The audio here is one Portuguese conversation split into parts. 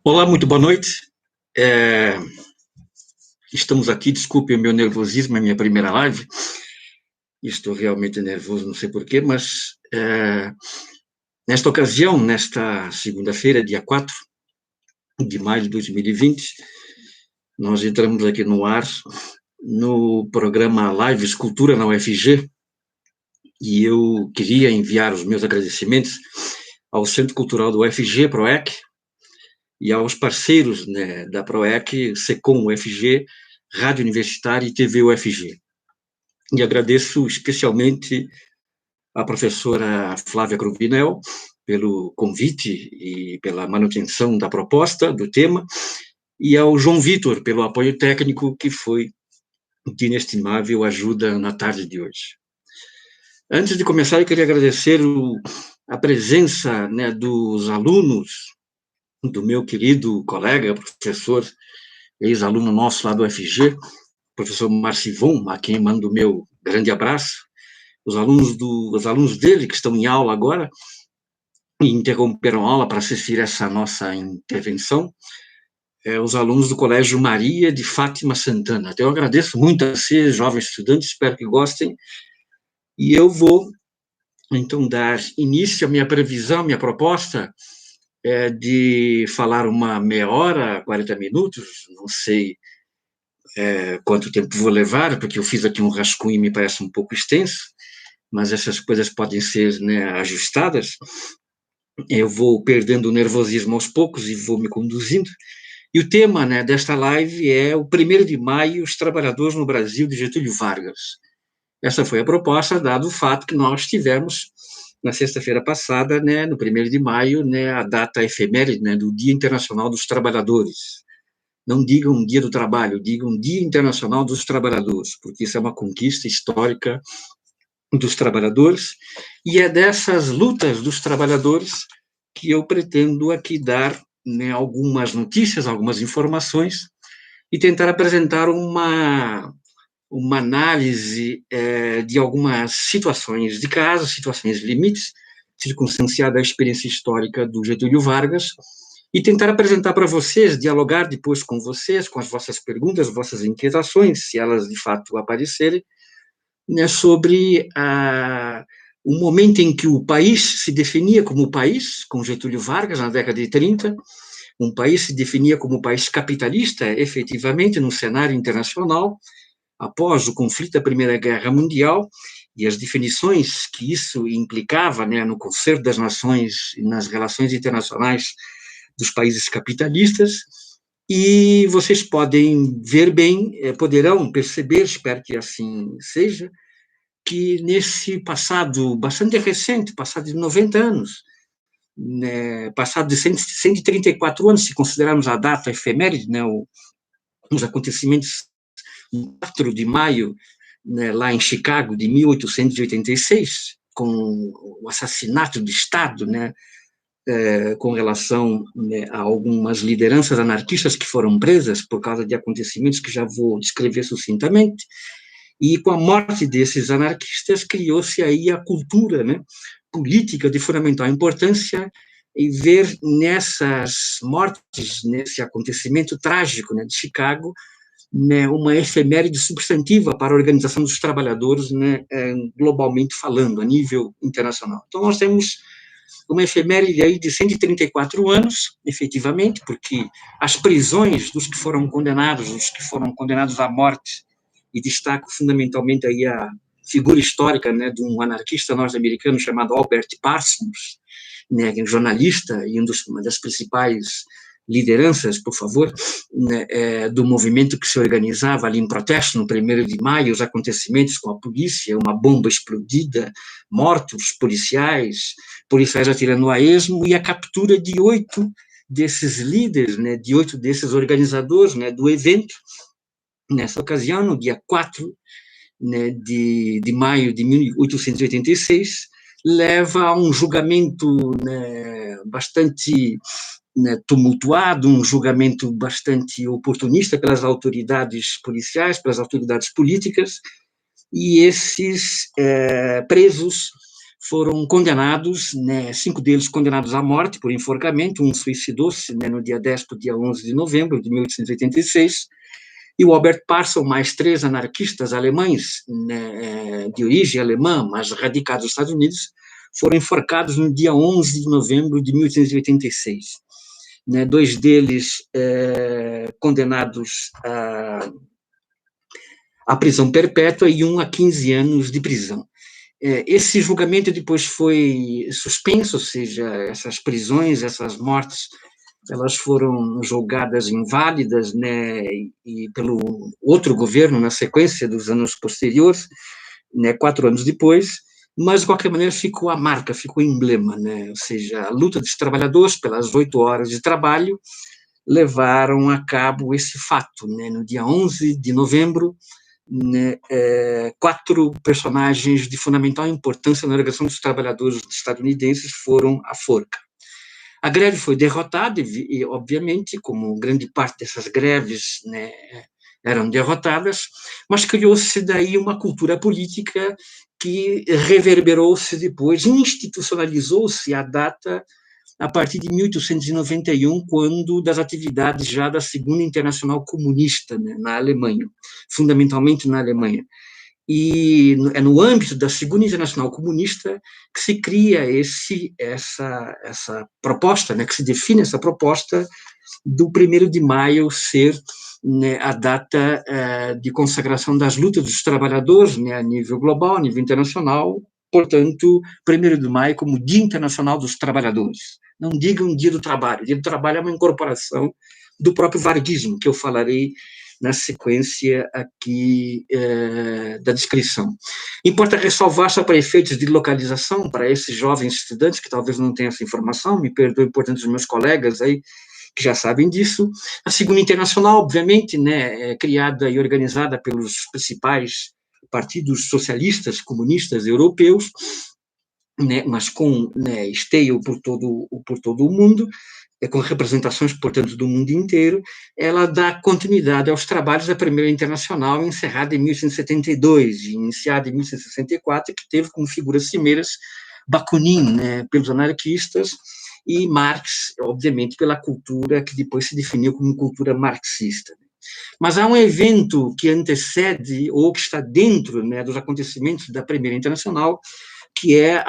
Olá, muito boa noite. É, Estamos aqui, desculpe o meu nervosismo, é minha primeira live. Estou realmente nervoso, não sei porquê, mas nesta ocasião, nesta segunda-feira, dia 4 de maio de 2020, nós entramos aqui no ar no programa Live Escultura na UFG, e eu queria enviar os meus agradecimentos ao Centro Cultural do UFG, PROEC, e aos parceiros, né, da PROEC, SECOM UFG, Rádio Universitária e TV UFG. E agradeço especialmente à professora Flávia Cruvinel pelo convite e pela manutenção da proposta, do tema, e ao João Vitor pelo apoio técnico, que foi de inestimável ajuda na tarde de hoje. Antes de começar, eu queria agradecer a presença, né, dos alunos, do meu querido colega, professor, ex-aluno nosso lá do FG, professor Marcivon, a quem mando o meu grande abraço, os alunos dele que estão em aula agora, e interromperam a aula para assistir essa nossa intervenção, os alunos do Colégio Maria de Fátima Santana. Então, eu agradeço muito a vocês, jovens estudantes, espero que gostem, e eu vou, então, dar início à minha previsão, minha proposta é de falar uma meia hora, 40 minutos, não sei quanto tempo vou levar, porque eu fiz aqui um rascunho e me parece um pouco extenso, mas essas coisas podem ser, né, ajustadas. Eu vou perdendo o nervosismo aos poucos e vou me conduzindo. E o tema, né, desta live é o 1º de maio, os trabalhadores no Brasil, de Getúlio Vargas. Essa foi a proposta, dado o fato que nós tivemos, na sexta-feira passada, né, no 1º de maio, né, a data efeméride, né, do Dia Internacional dos Trabalhadores. Não digam Dia do Trabalho, digam Dia Internacional dos Trabalhadores, porque isso é uma conquista histórica dos trabalhadores, e é dessas lutas dos trabalhadores que eu pretendo aqui dar, né, algumas notícias, algumas informações, e tentar apresentar uma análise de algumas situações de caso, situações limites, circunstanciada à experiência histórica do Getúlio Vargas, e tentar apresentar para vocês, dialogar depois com vocês, com as vossas perguntas, vossas inquietações, se elas de fato aparecerem, né, sobre o momento em que o país se definia como país, com Getúlio Vargas, na década de 30, um país se definia como país capitalista, efetivamente, no cenário internacional, após o conflito da Primeira Guerra Mundial, e as definições que isso implicava, né, no concerto das nações e nas relações internacionais dos países capitalistas, e vocês podem ver bem, poderão perceber, espero que assim seja, que nesse passado bastante recente, passado de 90 anos, né, passado de 134 anos, se considerarmos a data efeméride, né, os acontecimentos 4 de maio, né, lá em Chicago, de 1886, com o assassinato do Estado, né, com relação, né, a algumas lideranças anarquistas que foram presas por causa de acontecimentos que já vou descrever sucintamente, e com a morte desses anarquistas criou-se aí a cultura, né, política de fundamental importância, e ver nessas mortes, nesse acontecimento trágico, né, de Chicago, né, uma efeméride substantiva para a organização dos trabalhadores, né, globalmente falando, a nível internacional. Então, nós temos uma efeméride aí de 134 anos, efetivamente, porque as prisões dos que foram condenados, os que foram condenados à morte, e destaco fundamentalmente aí a figura histórica, né, de um anarquista norte-americano chamado Albert Parsons, né, jornalista e uma das principais lideranças, por favor, né, do movimento que se organizava ali em protesto no 1º de maio, os acontecimentos com a polícia, uma bomba explodida, mortos policiais atirando a esmo, e a captura de 8 desses líderes, né, de 8 desses organizadores, né, do evento, nessa ocasião, no dia 4, né, de maio de 1886, leva a um julgamento, né, bastante, né, tumultuado, um julgamento bastante oportunista pelas autoridades policiais, pelas autoridades políticas, e esses presos foram condenados, né, 5 deles condenados à morte por enforcamento, um suicidou-se, né, no dia 10 para o dia 11 de novembro de 1886, e o Albert Parson, mais 3 anarquistas alemães, né, de origem alemã, mas radicados nos Estados Unidos, foram enforcados no dia 11 de novembro de 1886. Né, 2 deles condenados à prisão perpétua e um a 15 anos de prisão. Esse julgamento depois foi suspenso, ou seja, essas prisões, essas mortes, elas foram julgadas inválidas, né, e pelo outro governo, na sequência dos anos posteriores, né, 4 anos depois, mas, de qualquer maneira, ficou a marca, ficou o emblema, né, ou seja, a luta dos trabalhadores pelas 8 horas de trabalho levaram a cabo esse fato, né, no dia 11 de novembro, né, 4 personagens de fundamental importância na organização dos trabalhadores estadunidenses foram à forca. A greve foi derrotada, e obviamente, como grande parte dessas greves, né, eram derrotadas, mas criou-se daí uma cultura política que reverberou-se depois, institucionalizou-se a data a partir de 1891, quando das atividades já da Segunda Internacional Comunista, né, na Alemanha, fundamentalmente na Alemanha. E é no âmbito da Segunda Internacional Comunista que se cria essa proposta, né, que se define essa proposta do 1º de maio ser, né, a data de consagração das lutas dos trabalhadores, né, a nível global, a nível internacional, portanto, 1º de maio como Dia Internacional dos Trabalhadores. Não digam Dia do Trabalho. Dia do Trabalho é uma incorporação do próprio varguismo, que eu falarei na sequência aqui da descrição. Importa ressalvar, só para efeitos de localização, para esses jovens estudantes que talvez não tenham essa informação, me perdoem, portanto, os meus colegas aí, que já sabem disso, a Segunda Internacional, obviamente, né, criada e organizada pelos principais partidos socialistas, comunistas europeus, né, mas com, né, esteio por todo o mundo, com representações, portanto, do mundo inteiro, ela dá continuidade aos trabalhos da Primeira Internacional, encerrada em 1872 e iniciada em 1864, que teve como figuras cimeiras Bakunin, né, pelos anarquistas, e Marx, obviamente, pela cultura que depois se definiu como cultura marxista. Mas há um evento que antecede, ou que está dentro, né, dos acontecimentos da Primeira Internacional, que é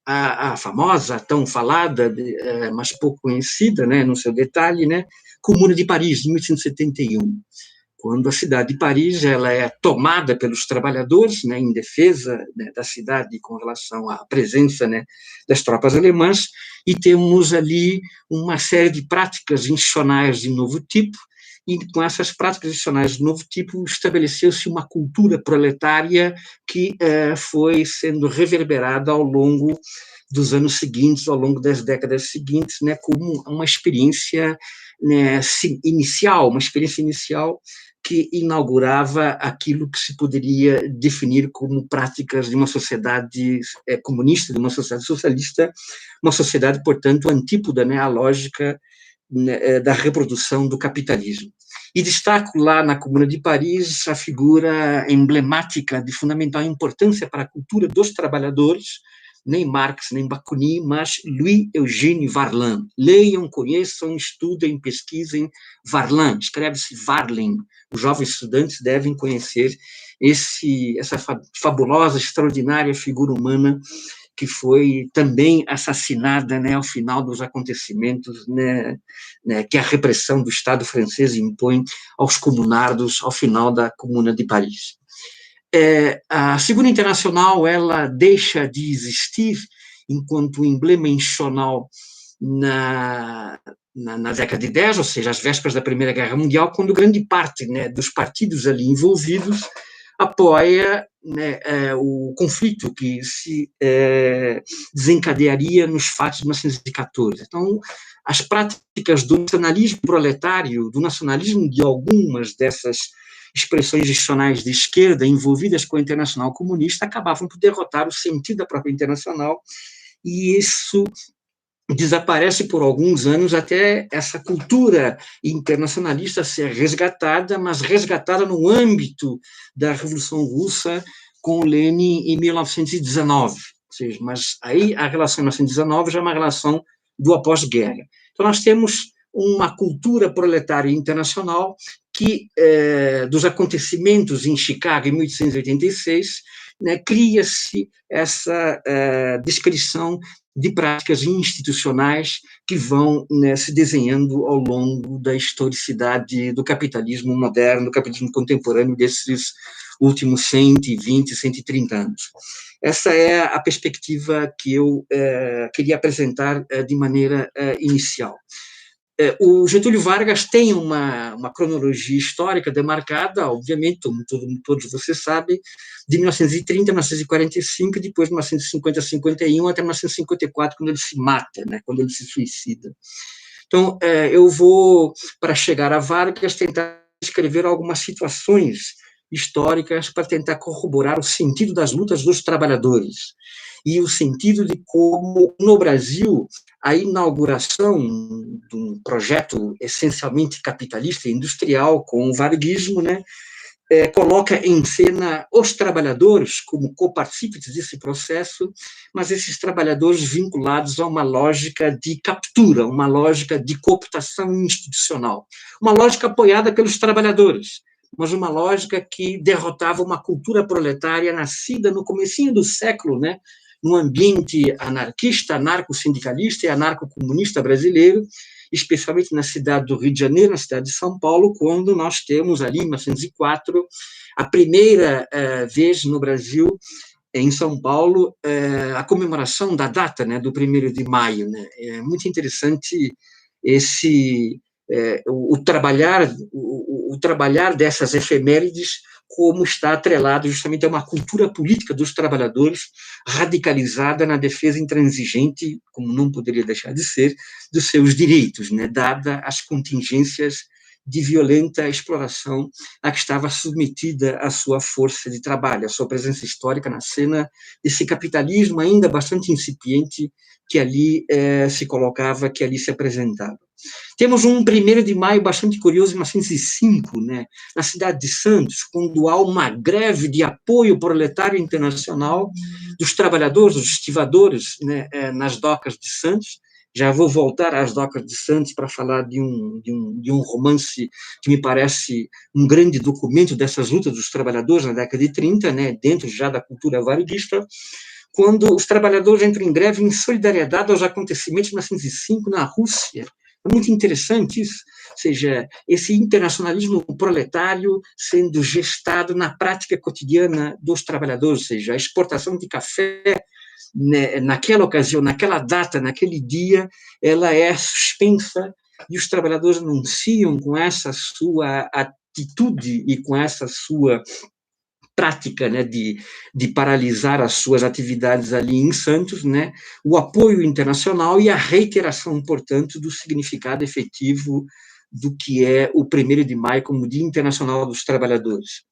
a famosa, tão falada, mas pouco conhecida, né, no seu detalhe, né, Comuna de Paris, de 1871, quando a cidade de Paris ela é tomada pelos trabalhadores, né, em defesa, né, da cidade com relação à presença, né, das tropas alemãs, e temos ali uma série de práticas institucionais de novo tipo, e com essas práticas institucionais de novo tipo estabeleceu-se uma cultura proletária que foi sendo reverberada ao longo dos anos seguintes, ao longo das décadas seguintes, né, como uma experiência, né, inicial, que inaugurava aquilo que se poderia definir como práticas de uma sociedade comunista, de uma sociedade socialista, uma sociedade, portanto, antípoda, né, à lógica, né, da reprodução do capitalismo. E destaco lá na Comuna de Paris a figura emblemática de fundamental importância para a cultura dos trabalhadores, nem Marx, nem Bakunin, mas Louis-Eugène Varlin. Leiam, conheçam, estudem, pesquisem Varlin, escreve-se Varlin. Os jovens estudantes devem conhecer essa fabulosa, extraordinária figura humana que foi também assassinada, né, ao final dos acontecimentos, né, que a repressão do Estado francês impõe aos comunardos ao final da Comuna de Paris. A Segunda Internacional ela deixa de existir enquanto emblema institucional na década de 10, ou seja, às vésperas da Primeira Guerra Mundial, quando grande parte, né, dos partidos ali envolvidos apoia, né, o conflito que se desencadearia nos fatos de 1914. Então, as práticas do nacionalismo proletário, do nacionalismo de algumas dessas expressões institucionais de esquerda envolvidas com a Internacional Comunista acabavam por derrotar o sentido da própria Internacional, e isso desaparece por alguns anos até essa cultura internacionalista ser resgatada, mas resgatada no âmbito da Revolução Russa com Lenin em 1919. Ou seja, mas aí a relação de 1919 já é uma relação do após-guerra. Então, nós temos uma cultura proletária internacional que, dos acontecimentos em Chicago, em 1886, né, cria-se essa descrição de práticas institucionais que vão, né, se desenhando ao longo da historicidade do capitalismo moderno, do capitalismo contemporâneo desses últimos 120, 130 anos. Essa é a perspectiva que eu queria apresentar de maneira inicial. O Getúlio Vargas tem uma cronologia histórica demarcada, obviamente, todos vocês sabem, de 1930 a 1945, depois de 1950 a 51, até 1954, quando ele se mata, né, quando ele se suicida. Então, eu vou, para chegar a Vargas, tentar escrever algumas situações históricas para tentar corroborar o sentido das lutas dos trabalhadores e o sentido de como, no Brasil, a inauguração de um projeto essencialmente capitalista e industrial com o varguismo, né, coloca em cena os trabalhadores como copartícipes desse processo, mas esses trabalhadores vinculados a uma lógica de captura, uma lógica de cooptação institucional, uma lógica apoiada pelos trabalhadores, mas uma lógica que derrotava uma cultura proletária nascida no comecinho do século, né, num ambiente anarquista, anarco-sindicalista e anarco-comunista brasileiro, especialmente na cidade do Rio de Janeiro, na cidade de São Paulo, quando nós temos ali, em 1904, a primeira vez no Brasil, em São Paulo, a comemoração da data, né, do 1º de maio. Né? É muito interessante o trabalhar dessas efemérides, como está atrelado justamente a uma cultura política dos trabalhadores radicalizada na defesa intransigente, como não poderia deixar de ser, dos seus direitos, né, dada as contingências de violenta exploração a que estava submetida a sua força de trabalho, a sua presença histórica na cena desse capitalismo ainda bastante incipiente que ali se colocava, que ali se apresentava. Temos um 1º de maio bastante curioso, em 1905, né, na cidade de Santos, quando há uma greve de apoio proletário internacional dos trabalhadores, dos estivadores, né, nas docas de Santos. Já vou voltar às docas de Santos para falar de um romance que me parece um grande documento dessas lutas dos trabalhadores na década de 30, né, dentro já da cultura varguista, quando os trabalhadores entram em greve em solidariedade aos acontecimentos de 1905 na Rússia. É muito interessante isso, ou seja, esse internacionalismo proletário sendo gestado na prática cotidiana dos trabalhadores, ou seja, a exportação de café, né, naquela ocasião, naquela data, naquele dia, ela é suspensa e os trabalhadores anunciam com essa sua atitude e com essa sua prática, né, de paralisar as suas atividades ali em Santos, né, o apoio internacional e a reiteração, portanto, do significado efetivo do que é o 1º de maio como Dia Internacional dos Trabalhadores.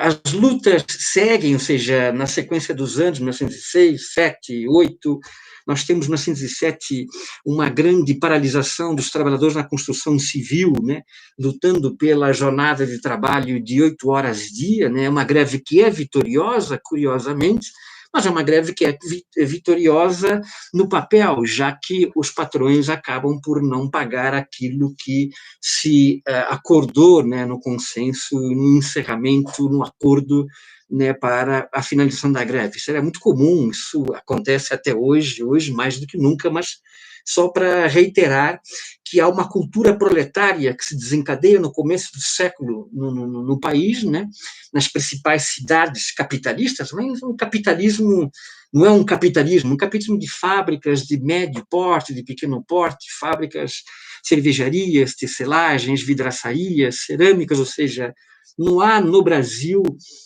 As lutas seguem, ou seja, na sequência dos anos, 1906, 7, 8, nós temos, em 1907, uma grande paralisação dos trabalhadores na construção civil, né, lutando pela jornada de trabalho de 8 horas dia, né, uma greve que é vitoriosa, curiosamente, mas é uma greve que é vitoriosa no papel, já que os patrões acabam por não pagar aquilo que se acordou, né, no consenso, no encerramento, no acordo, né, para a finalização da greve. Isso era muito comum, isso acontece até hoje mais do que nunca, mas só para reiterar que há uma cultura proletária que se desencadeia no começo do século no país, né, nas principais cidades capitalistas, mas um capitalismo não é um capitalismo de fábricas de médio porte, de pequeno porte, fábricas, cervejarias, tecelagens, vidraçarias, cerâmicas, ou seja, não há no Brasil,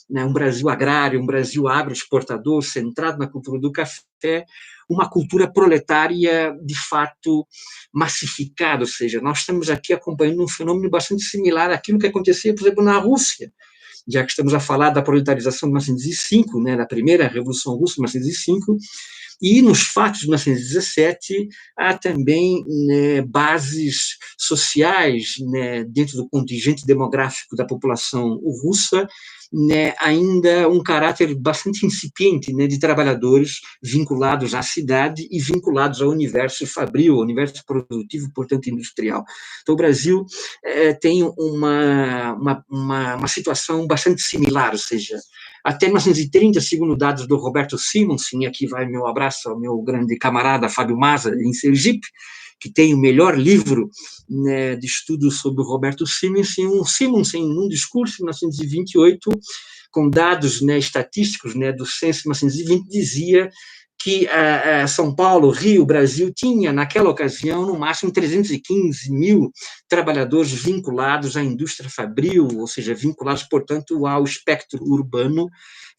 né, um Brasil agrário, um Brasil agroexportador, centrado na cultura do café, uma cultura proletária, de fato, massificada, ou seja, nós estamos aqui acompanhando um fenômeno bastante similar àquilo que acontecia, por exemplo, na Rússia, já que estamos a falar da proletarização de 1905, né, da primeira Revolução Russa de 1905, E nos fatos de 1917 há também, né, bases sociais, né, dentro do contingente demográfico da população russa, né, ainda um caráter bastante incipiente, né, de trabalhadores vinculados à cidade e vinculados ao universo fabril, ao universo produtivo, portanto, industrial. Então, o Brasil tem uma situação bastante similar, ou seja, até 1930, segundo dados do Roberto Simonsen, e aqui vai meu abraço ao meu grande camarada Fábio Maza, em Sergipe, que tem o melhor livro, né, de estudo sobre o Roberto Simonsen, num discurso em 1928, com dados, né, estatísticos, né, do censo de 1920, dizia que São Paulo, Rio, Brasil, tinha, naquela ocasião, no máximo 315 mil trabalhadores vinculados à indústria fabril, ou seja, vinculados, portanto, ao espectro urbano,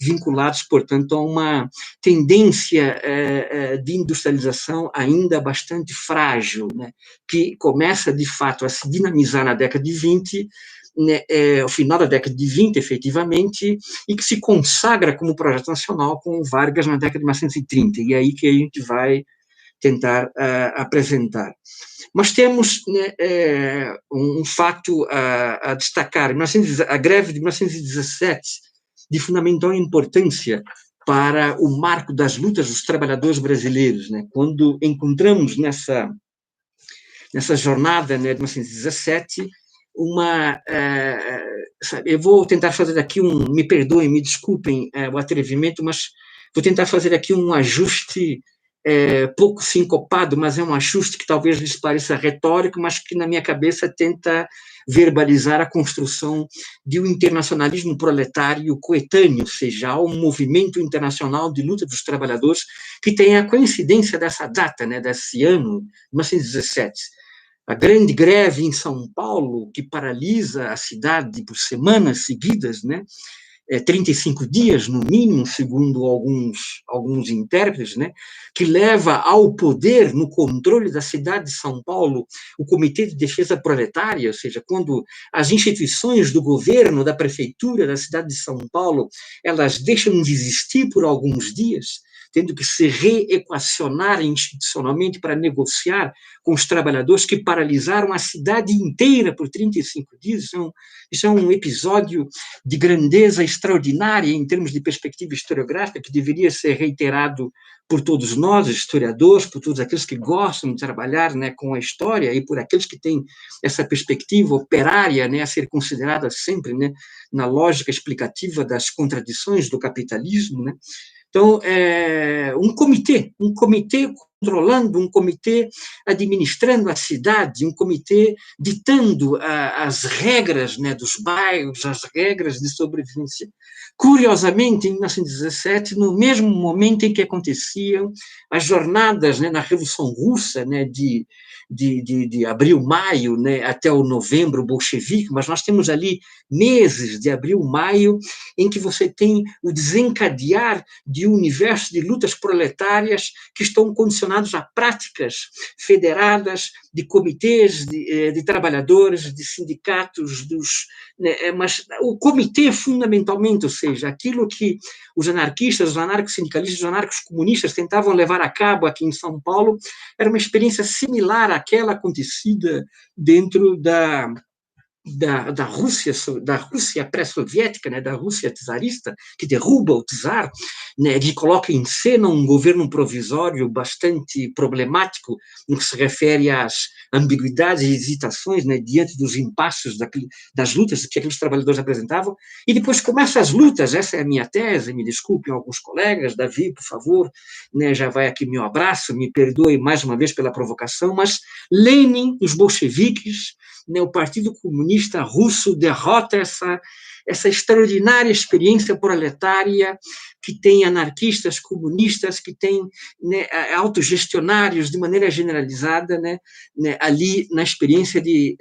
vinculados, portanto, a uma tendência de industrialização ainda bastante frágil, né, que começa, de fato, a se dinamizar na década de 20, né, ao final da década de 20, efetivamente, e que se consagra como projeto nacional com o Vargas na década de 1930, e é aí que a gente vai tentar apresentar. Mas temos, né, um fato a destacar. A greve de 1917, de fundamental importância para o marco das lutas dos trabalhadores brasileiros, né? Quando encontramos nessa jornada, né, de 1917, eu vou tentar fazer aqui me perdoem, me desculpem o atrevimento, mas vou tentar fazer aqui um ajuste pouco sincopado, mas é um ajuste que talvez lhes pareça retórico, mas que na minha cabeça tenta verbalizar a construção de um internacionalismo proletário coetâneo, ou seja, há um movimento internacional de luta dos trabalhadores que tem a coincidência dessa data, né, desse ano, 1917. A grande greve em São Paulo, que paralisa a cidade por semanas seguidas, né? 35 dias, no mínimo, segundo alguns intérpretes, né? Que leva ao poder, no controle da cidade de São Paulo, o Comitê de Defesa Proletária, ou seja, quando as instituições do governo, da prefeitura da cidade de São Paulo, elas deixam de existir por alguns dias, tendo que se reequacionar institucionalmente para negociar com os trabalhadores que paralisaram a cidade inteira por 35 dias. Isso é um episódio de grandeza extraordinária em termos de perspectiva historiográfica, que deveria ser reiterado por todos nós, historiadores, por todos aqueles que gostam de trabalhar, né, com a história, e por aqueles que têm essa perspectiva operária, né, a ser considerada sempre, né, na lógica explicativa das contradições do capitalismo, né. Então, um comitê controlando, um comitê administrando a cidade, um comitê ditando as regras, né, dos bairros, as regras de sobrevivência. Curiosamente, em 1917, no mesmo momento em que aconteciam as jornadas, né, na Revolução Russa, né, de abril, maio, né, até o novembro bolchevique, mas nós temos ali meses de abril, maio, em que você tem o desencadear de um universo de lutas proletárias que estão condicionados a práticas federadas de comitês de trabalhadores, de sindicatos, né, mas o comitê, fundamentalmente, ou seja, aquilo que os anarquistas, os anarco-sindicalistas, os anarcos-comunistas tentavam levar a cabo aqui em São Paulo, era uma experiência similar àquela acontecida dentro da Rússia pré-soviética, né, da Rússia czarista, que derruba o czar, né, que coloca em cena um governo provisório bastante problemático no que se refere às ambiguidades e hesitações, né, diante dos impasses das lutas que aqueles trabalhadores apresentavam, e depois começam as lutas. Essa é a minha tese, me desculpem alguns colegas, Davi, por favor, né, já vai aqui meu abraço, me perdoe mais uma vez pela provocação, mas Lenin, os bolcheviques, né, o Partido Comunista Russo derrota essa extraordinária experiência proletária que tem anarquistas, comunistas, que tem, né, autogestionários de maneira generalizada, né, ali na experiência de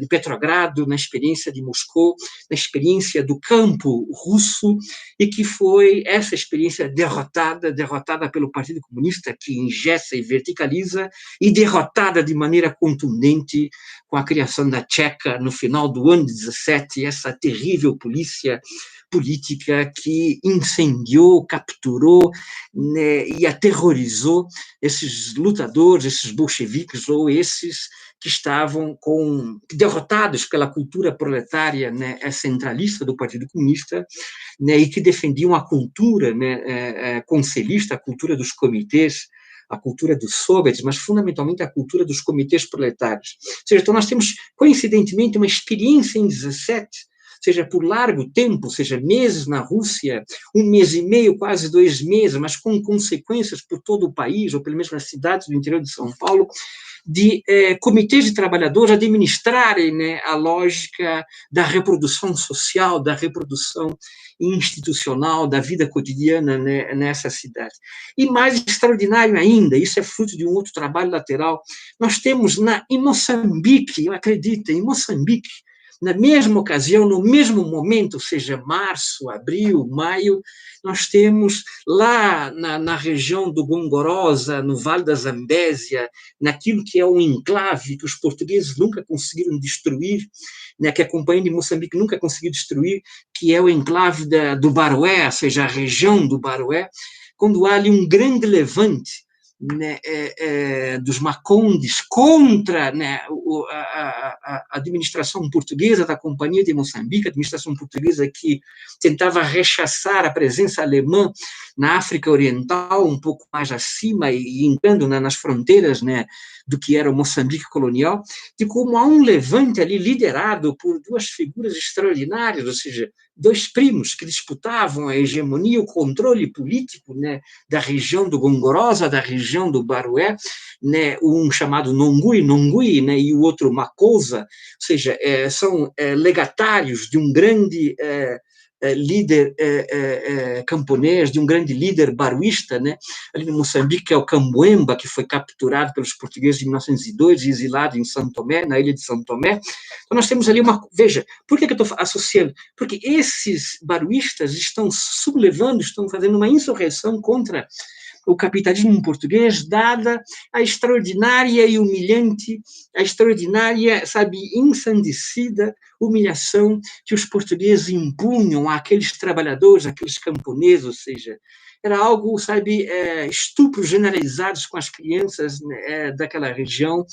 Petrogrado, na experiência de Moscou, na experiência do campo russo, e que foi essa experiência derrotada pelo Partido Comunista, que engessa e verticaliza, e derrotada de maneira contundente com a criação da Tcheca no final do ano 17, essa terrível política polícia política que incendiou, capturou, né, e aterrorizou esses lutadores, esses bolcheviques, ou esses que estavam derrotados pela cultura proletária, né, centralista do Partido Comunista, né, e que defendiam a cultura, né, conselhista, a cultura dos comitês, a cultura dos soviets, mas fundamentalmente a cultura dos comitês proletários. Ou seja, então nós temos, coincidentemente, uma experiência em 17, seja por largo tempo, seja meses na Rússia, 1 mês e meio, quase 2 meses, mas com consequências por todo o país, ou pelo menos nas cidades do interior de São Paulo, de comitês de trabalhadores administrarem, né, a lógica da reprodução social, da reprodução institucional, da vida cotidiana, né, nessa cidade. E mais extraordinário ainda, isso é fruto de um outro trabalho lateral, nós temos em Moçambique, acredita, em Moçambique, na mesma ocasião, no mesmo momento, seja março, abril, maio, nós temos lá na região do Gongorosa, no Vale da Zambésia, naquilo que é um enclave que os portugueses nunca conseguiram destruir, né, que a Companhia de Moçambique nunca conseguiu destruir, que é o enclave do Baroé, ou seja, a região do Baroé, quando há ali um grande levante, né, dos Macondes contra, né, a administração portuguesa da Companhia de Moçambique, a administração portuguesa que tentava rechaçar a presença alemã na África Oriental, um pouco mais acima, e entrando, né, nas fronteiras, né, do que era o Moçambique colonial, de como há um levante ali liderado por duas figuras extraordinárias, ou seja, dois primos que disputavam a hegemonia, o controle político, né, da região do Gongorosa, da região do Baroé, né, um chamado Nongui, né, e o outro Makosa, ou seja, são legatários de um grande líder camponês, de um grande líder baruísta, né, ali no Moçambique, que é o Camboemba, que foi capturado pelos portugueses em 1902 e exilado em São Tomé, na ilha de São Tomé. Então, nós temos ali Veja, por que eu estou associando? Porque esses baruístas estão sublevando, estão fazendo uma insurreição contra o capitalismo português, dada a extraordinária e humilhante, a extraordinária, sabe, ensandecida humilhação que os portugueses impunham àqueles trabalhadores, àqueles camponeses, ou seja, era algo, sabe, estupros generalizados com as crianças, né, daquela região,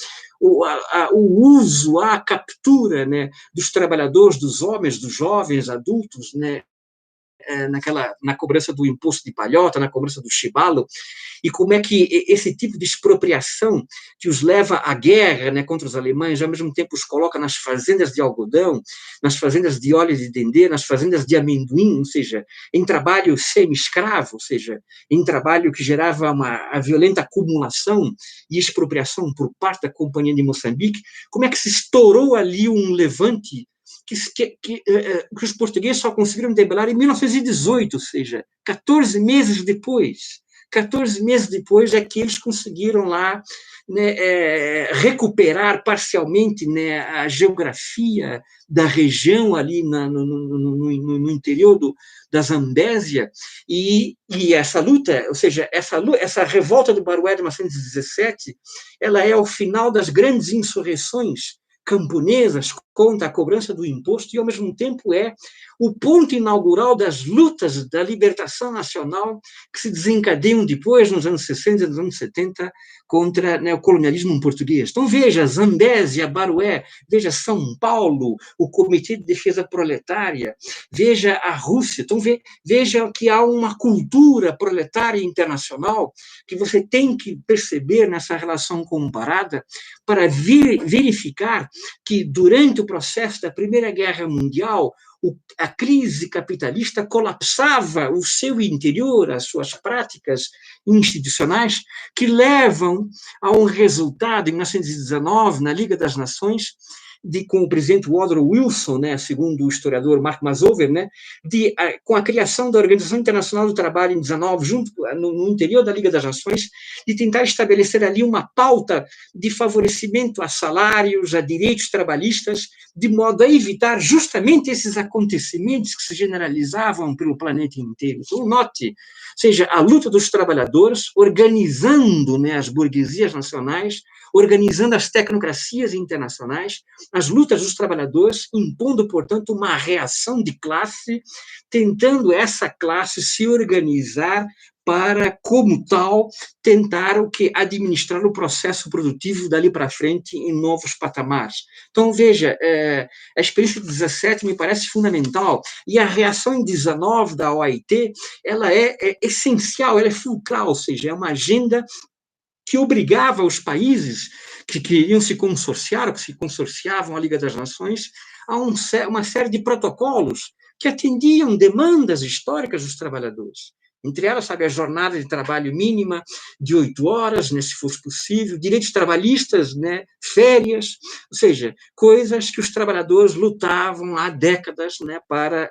o uso, a captura, né, dos trabalhadores, dos homens, dos jovens, adultos, né, na cobrança do imposto de palhota, na cobrança do chibalo, e como é que esse tipo de expropriação que os leva à guerra, né, contra os alemães, ao mesmo tempo os coloca nas fazendas de algodão, nas fazendas de óleo de dendê, nas fazendas de amendoim, ou seja, em trabalho semi-escravo, ou seja, em trabalho que gerava a violenta acumulação e expropriação por parte da Companhia de Moçambique, como é que se estourou ali um levante que os portugueses só conseguiram debelar em 1918, ou seja, 14 meses depois. 14 meses depois é que eles conseguiram lá, né, recuperar parcialmente, né, a geografia da região ali no interior da Zambésia, e essa luta, ou seja, essa revolta do Barué de 1917, ela é o final das grandes insurreições camponesas contra a cobrança do imposto e, ao mesmo tempo, é o ponto inaugural das lutas da libertação nacional que se desencadeiam depois, nos anos 60 e nos anos 70, contra, né, o colonialismo português. Então, veja Zambésia, Barué, veja São Paulo, o Comitê de Defesa Proletária, veja a Rússia. Então, veja que há uma cultura proletária internacional que você tem que perceber nessa relação comparada para verificar que, durante o processo da Primeira Guerra Mundial, a crise capitalista colapsava o seu interior, as suas práticas institucionais, que levam a um resultado, em 1919, na Liga das Nações, com o presidente Woodrow Wilson, né, segundo o historiador Mark Mazover, né, com a criação da Organização Internacional do Trabalho em 19, junto no interior da Liga das Nações, de tentar estabelecer ali uma pauta de favorecimento a salários, a direitos trabalhistas, de modo a evitar justamente esses acontecimentos que se generalizavam pelo planeta inteiro. Então, note, seja, a luta dos trabalhadores organizando, né, as burguesias nacionais, organizando as tecnocracias internacionais, as lutas dos trabalhadores, impondo, portanto, uma reação de classe, tentando essa classe se organizar para, como tal, tentar administrar o processo produtivo dali para frente em novos patamares. Então, veja, a experiência de 17 me parece fundamental, e a reação em 19 da OIT, ela é essencial, ela é fulcral, ou seja, é uma agenda que obrigava os países que queriam se consorciar, ou que se consorciavam à Liga das Nações, a uma série de protocolos que atendiam demandas históricas dos trabalhadores. Entre elas, sabe, a jornada de trabalho mínima de 8 horas, né, se fosse possível, direitos trabalhistas, né, férias, ou seja, coisas que os trabalhadores lutavam há décadas, né, para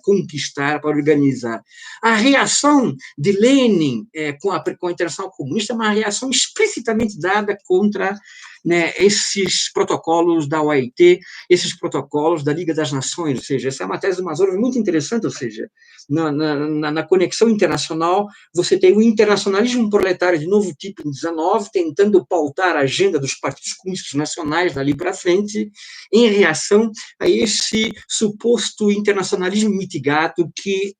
conquistar, para organizar. A reação de Lenin com a Internacional Comunista é uma reação explicitamente dada contra, né, esses protocolos da OIT, esses protocolos da Liga das Nações, ou seja, essa é uma tese do Mazorov muito interessante, ou seja, na conexão internacional, você tem o internacionalismo proletário de novo tipo em 19, tentando pautar a agenda dos partidos comunistas nacionais dali para frente, em reação a esse suposto internacionalismo mitigado que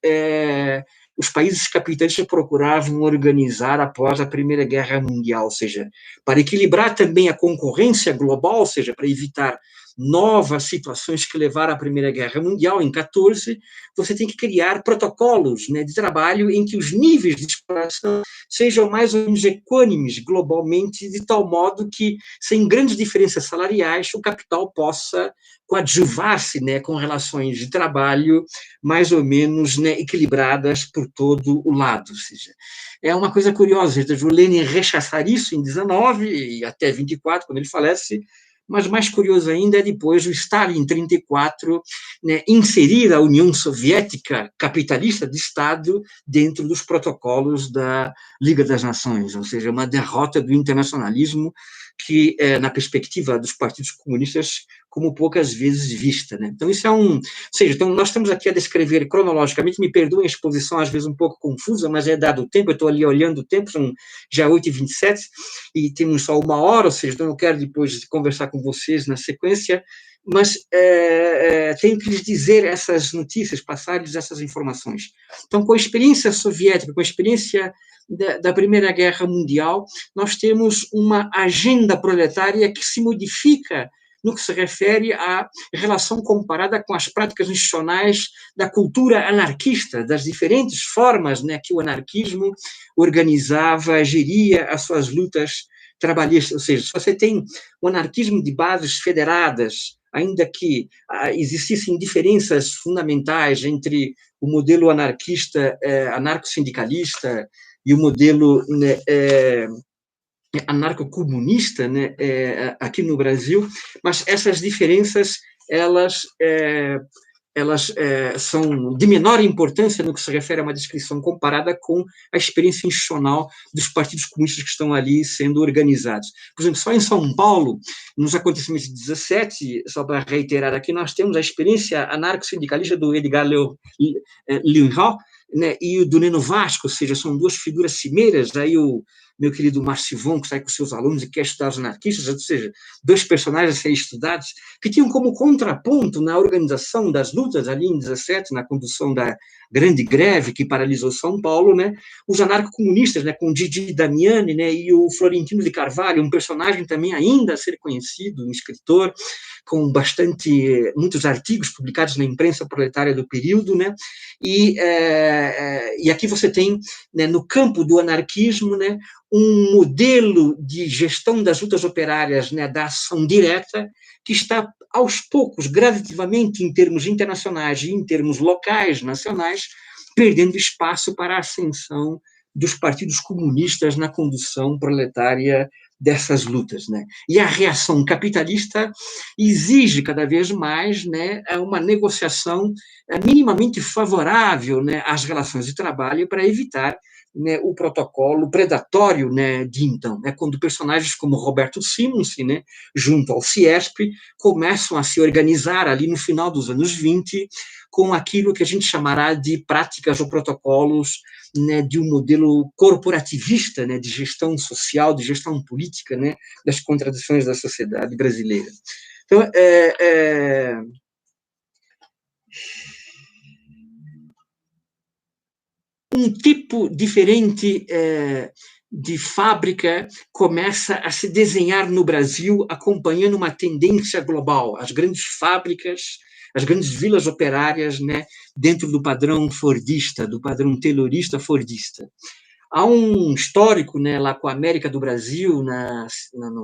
os países capitalistas procuravam organizar após a Primeira Guerra Mundial, ou seja, para equilibrar também a concorrência global, ou seja, para evitar novas situações que levaram à Primeira Guerra Mundial, em 14, você tem que criar protocolos, né, de trabalho em que os níveis de exploração sejam mais ou menos equânimes globalmente, de tal modo que, sem grandes diferenças salariais, o capital possa coadjuvar-se, né, com relações de trabalho mais ou menos, né, equilibradas por todo o lado. Ou seja, é uma coisa curiosa, o Lenin rechaçar isso em 19 e até 24, quando ele falece, mas mais curioso ainda é depois o Stalin, em 34, né, inserir a União Soviética capitalista de Estado dentro dos protocolos da Liga das Nações, ou seja, uma derrota do internacionalismo que, na perspectiva dos partidos comunistas, como poucas vezes vista, né? Então, isso ou seja, então, nós estamos aqui a descrever cronologicamente, me perdoem a exposição às vezes um pouco confusa, mas é dado o tempo, eu estou ali olhando o tempo, são já 8h27, e temos só 1 hora, ou seja, então eu quero depois conversar com vocês na sequência, mas tenho que lhes dizer essas notícias, passar-lhes essas informações. Então, com a experiência soviética, com a experiência da Primeira Guerra Mundial, nós temos uma agenda proletária que se modifica no que se refere à relação comparada com as práticas institucionais da cultura anarquista, das diferentes formas, né, que o anarquismo organizava, geria as suas lutas trabalhistas. Ou seja, se você tem o anarquismo de bases federadas, ainda que existissem diferenças fundamentais entre o modelo anarquista, anarco-sindicalista, e o modelo, né, anarco-comunista, né, aqui no Brasil, mas essas diferenças, elas são de menor importância no que se refere a uma descrição comparada com a experiência institucional dos partidos comunistas que estão ali sendo organizados. Por exemplo, só em São Paulo, nos acontecimentos de 17, só para reiterar aqui, nós temos a experiência anarco-sindicalista do Edgar Lourenço, né, e o do Neno Vasco, ou seja, são duas figuras cimeiras, aí o meu querido Marcivon, que sai com seus alunos e quer estudar os anarquistas, ou seja, dois personagens a serem estudados, que tinham como contraponto na organização das lutas ali em 17, na condução da grande greve que paralisou São Paulo, né, os anarco-comunistas, né, com Didi Damiani, né, e o Florentino de Carvalho, um personagem também ainda a ser conhecido, um escritor, com muitos artigos publicados na imprensa proletária do período, né, e aqui você tem, né, no campo do anarquismo, né, um modelo de gestão das lutas operárias, né, da ação direta, que está, aos poucos, gradativamente, em termos internacionais e em termos locais, nacionais, perdendo espaço para a ascensão dos partidos comunistas na condução proletária dessas lutas, né? E a reação capitalista exige cada vez mais, né, uma negociação minimamente favorável, né, às relações de trabalho para evitar, né, o protocolo predatório, né, de então, né, quando personagens como Roberto Simonsen, né, junto ao CIESP, começam a se organizar ali no final dos anos 20 com aquilo que a gente chamará de práticas ou protocolos, né, de um modelo corporativista, né, de gestão social, de gestão política, né, das contradições da sociedade brasileira. Então, um tipo diferente de fábrica começa a se desenhar no Brasil, acompanhando uma tendência global. As grandes fábricas, as grandes vilas operárias, né, dentro do padrão fordista, do padrão taylorista fordista. Há um histórico, né, lá com a América do Brasil,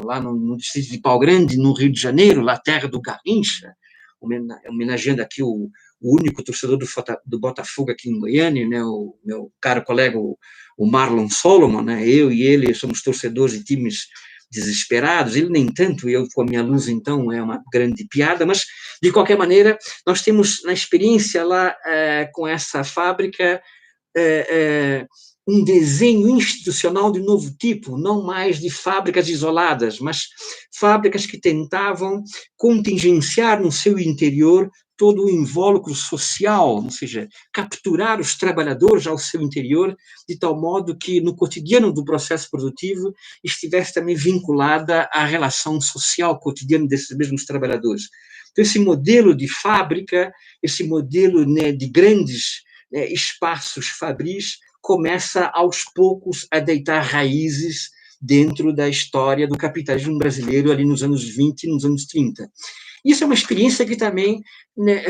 lá no distrito de Pau Grande, no Rio de Janeiro, lá terra do Garrincha, homenageando aqui o único torcedor do Botafogo aqui em Goiânia, né, o meu caro colega, o Marlon Solomon, né, eu e ele somos torcedores de times desesperados, ele nem tanto, eu com a minha luz, então, é uma grande piada, mas, de qualquer maneira, nós temos na experiência lá com essa fábrica um desenho institucional de novo tipo, não mais de fábricas isoladas, mas fábricas que tentavam contingenciar no seu interior todo o invólucro social, ou seja, capturar os trabalhadores ao seu interior, de tal modo que no cotidiano do processo produtivo estivesse também vinculada à relação social cotidiana desses mesmos trabalhadores. Então, esse modelo de fábrica, esse modelo, né, de grandes espaços fabris, começa aos poucos a deitar raízes dentro da história do capitalismo brasileiro ali nos anos 20 e nos anos 30. Isso é uma experiência que também, né,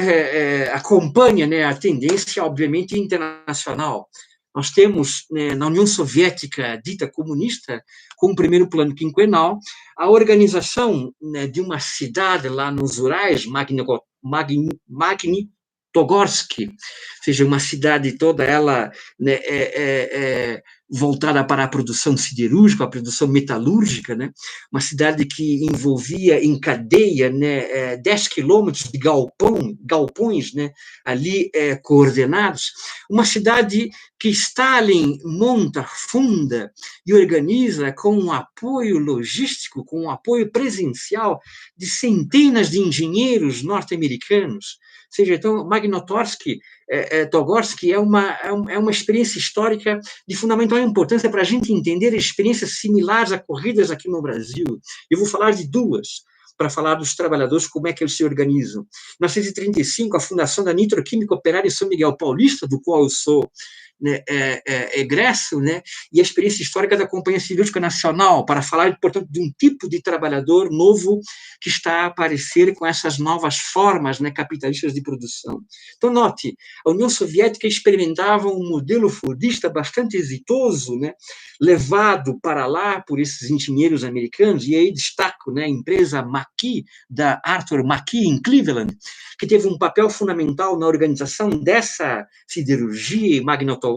acompanha, né, a tendência, obviamente, internacional. Nós temos, né, na União Soviética, dita comunista, com o primeiro plano quinquenal, a organização, né, de uma cidade lá nos Urais, Magnitogorsk, ou seja, uma cidade toda ela, né, voltada para a produção siderúrgica, a produção metalúrgica, né, uma cidade que envolvia em cadeia, né, 10 quilômetros de galpões, né, ali coordenados, uma cidade que Stalin monta, funda e organiza com um apoio logístico, com um apoio presencial de centenas de engenheiros norte-americanos. Ou seja, então, Magnitogorsk é uma experiência histórica de fundamental importância para a gente entender experiências similares ocorridas aqui no Brasil. Eu vou falar de duas, para falar dos trabalhadores, como é que eles se organizam. Em 1935, a fundação da Nitroquímica Operária em São Miguel Paulista, do qual eu sou, né, egresso, né, e a experiência histórica da Companhia Siderúrgica Nacional, para falar, portanto, de um tipo de trabalhador novo que está a aparecer com essas novas formas, né, capitalistas de produção. Então, note, a União Soviética experimentava um modelo fordista bastante exitoso, né, levado para lá por esses engenheiros americanos, e aí destaco, né, a empresa McKee, da Arthur McKee, em Cleveland, que teve um papel fundamental na organização dessa siderurgia em Magnitogorsk,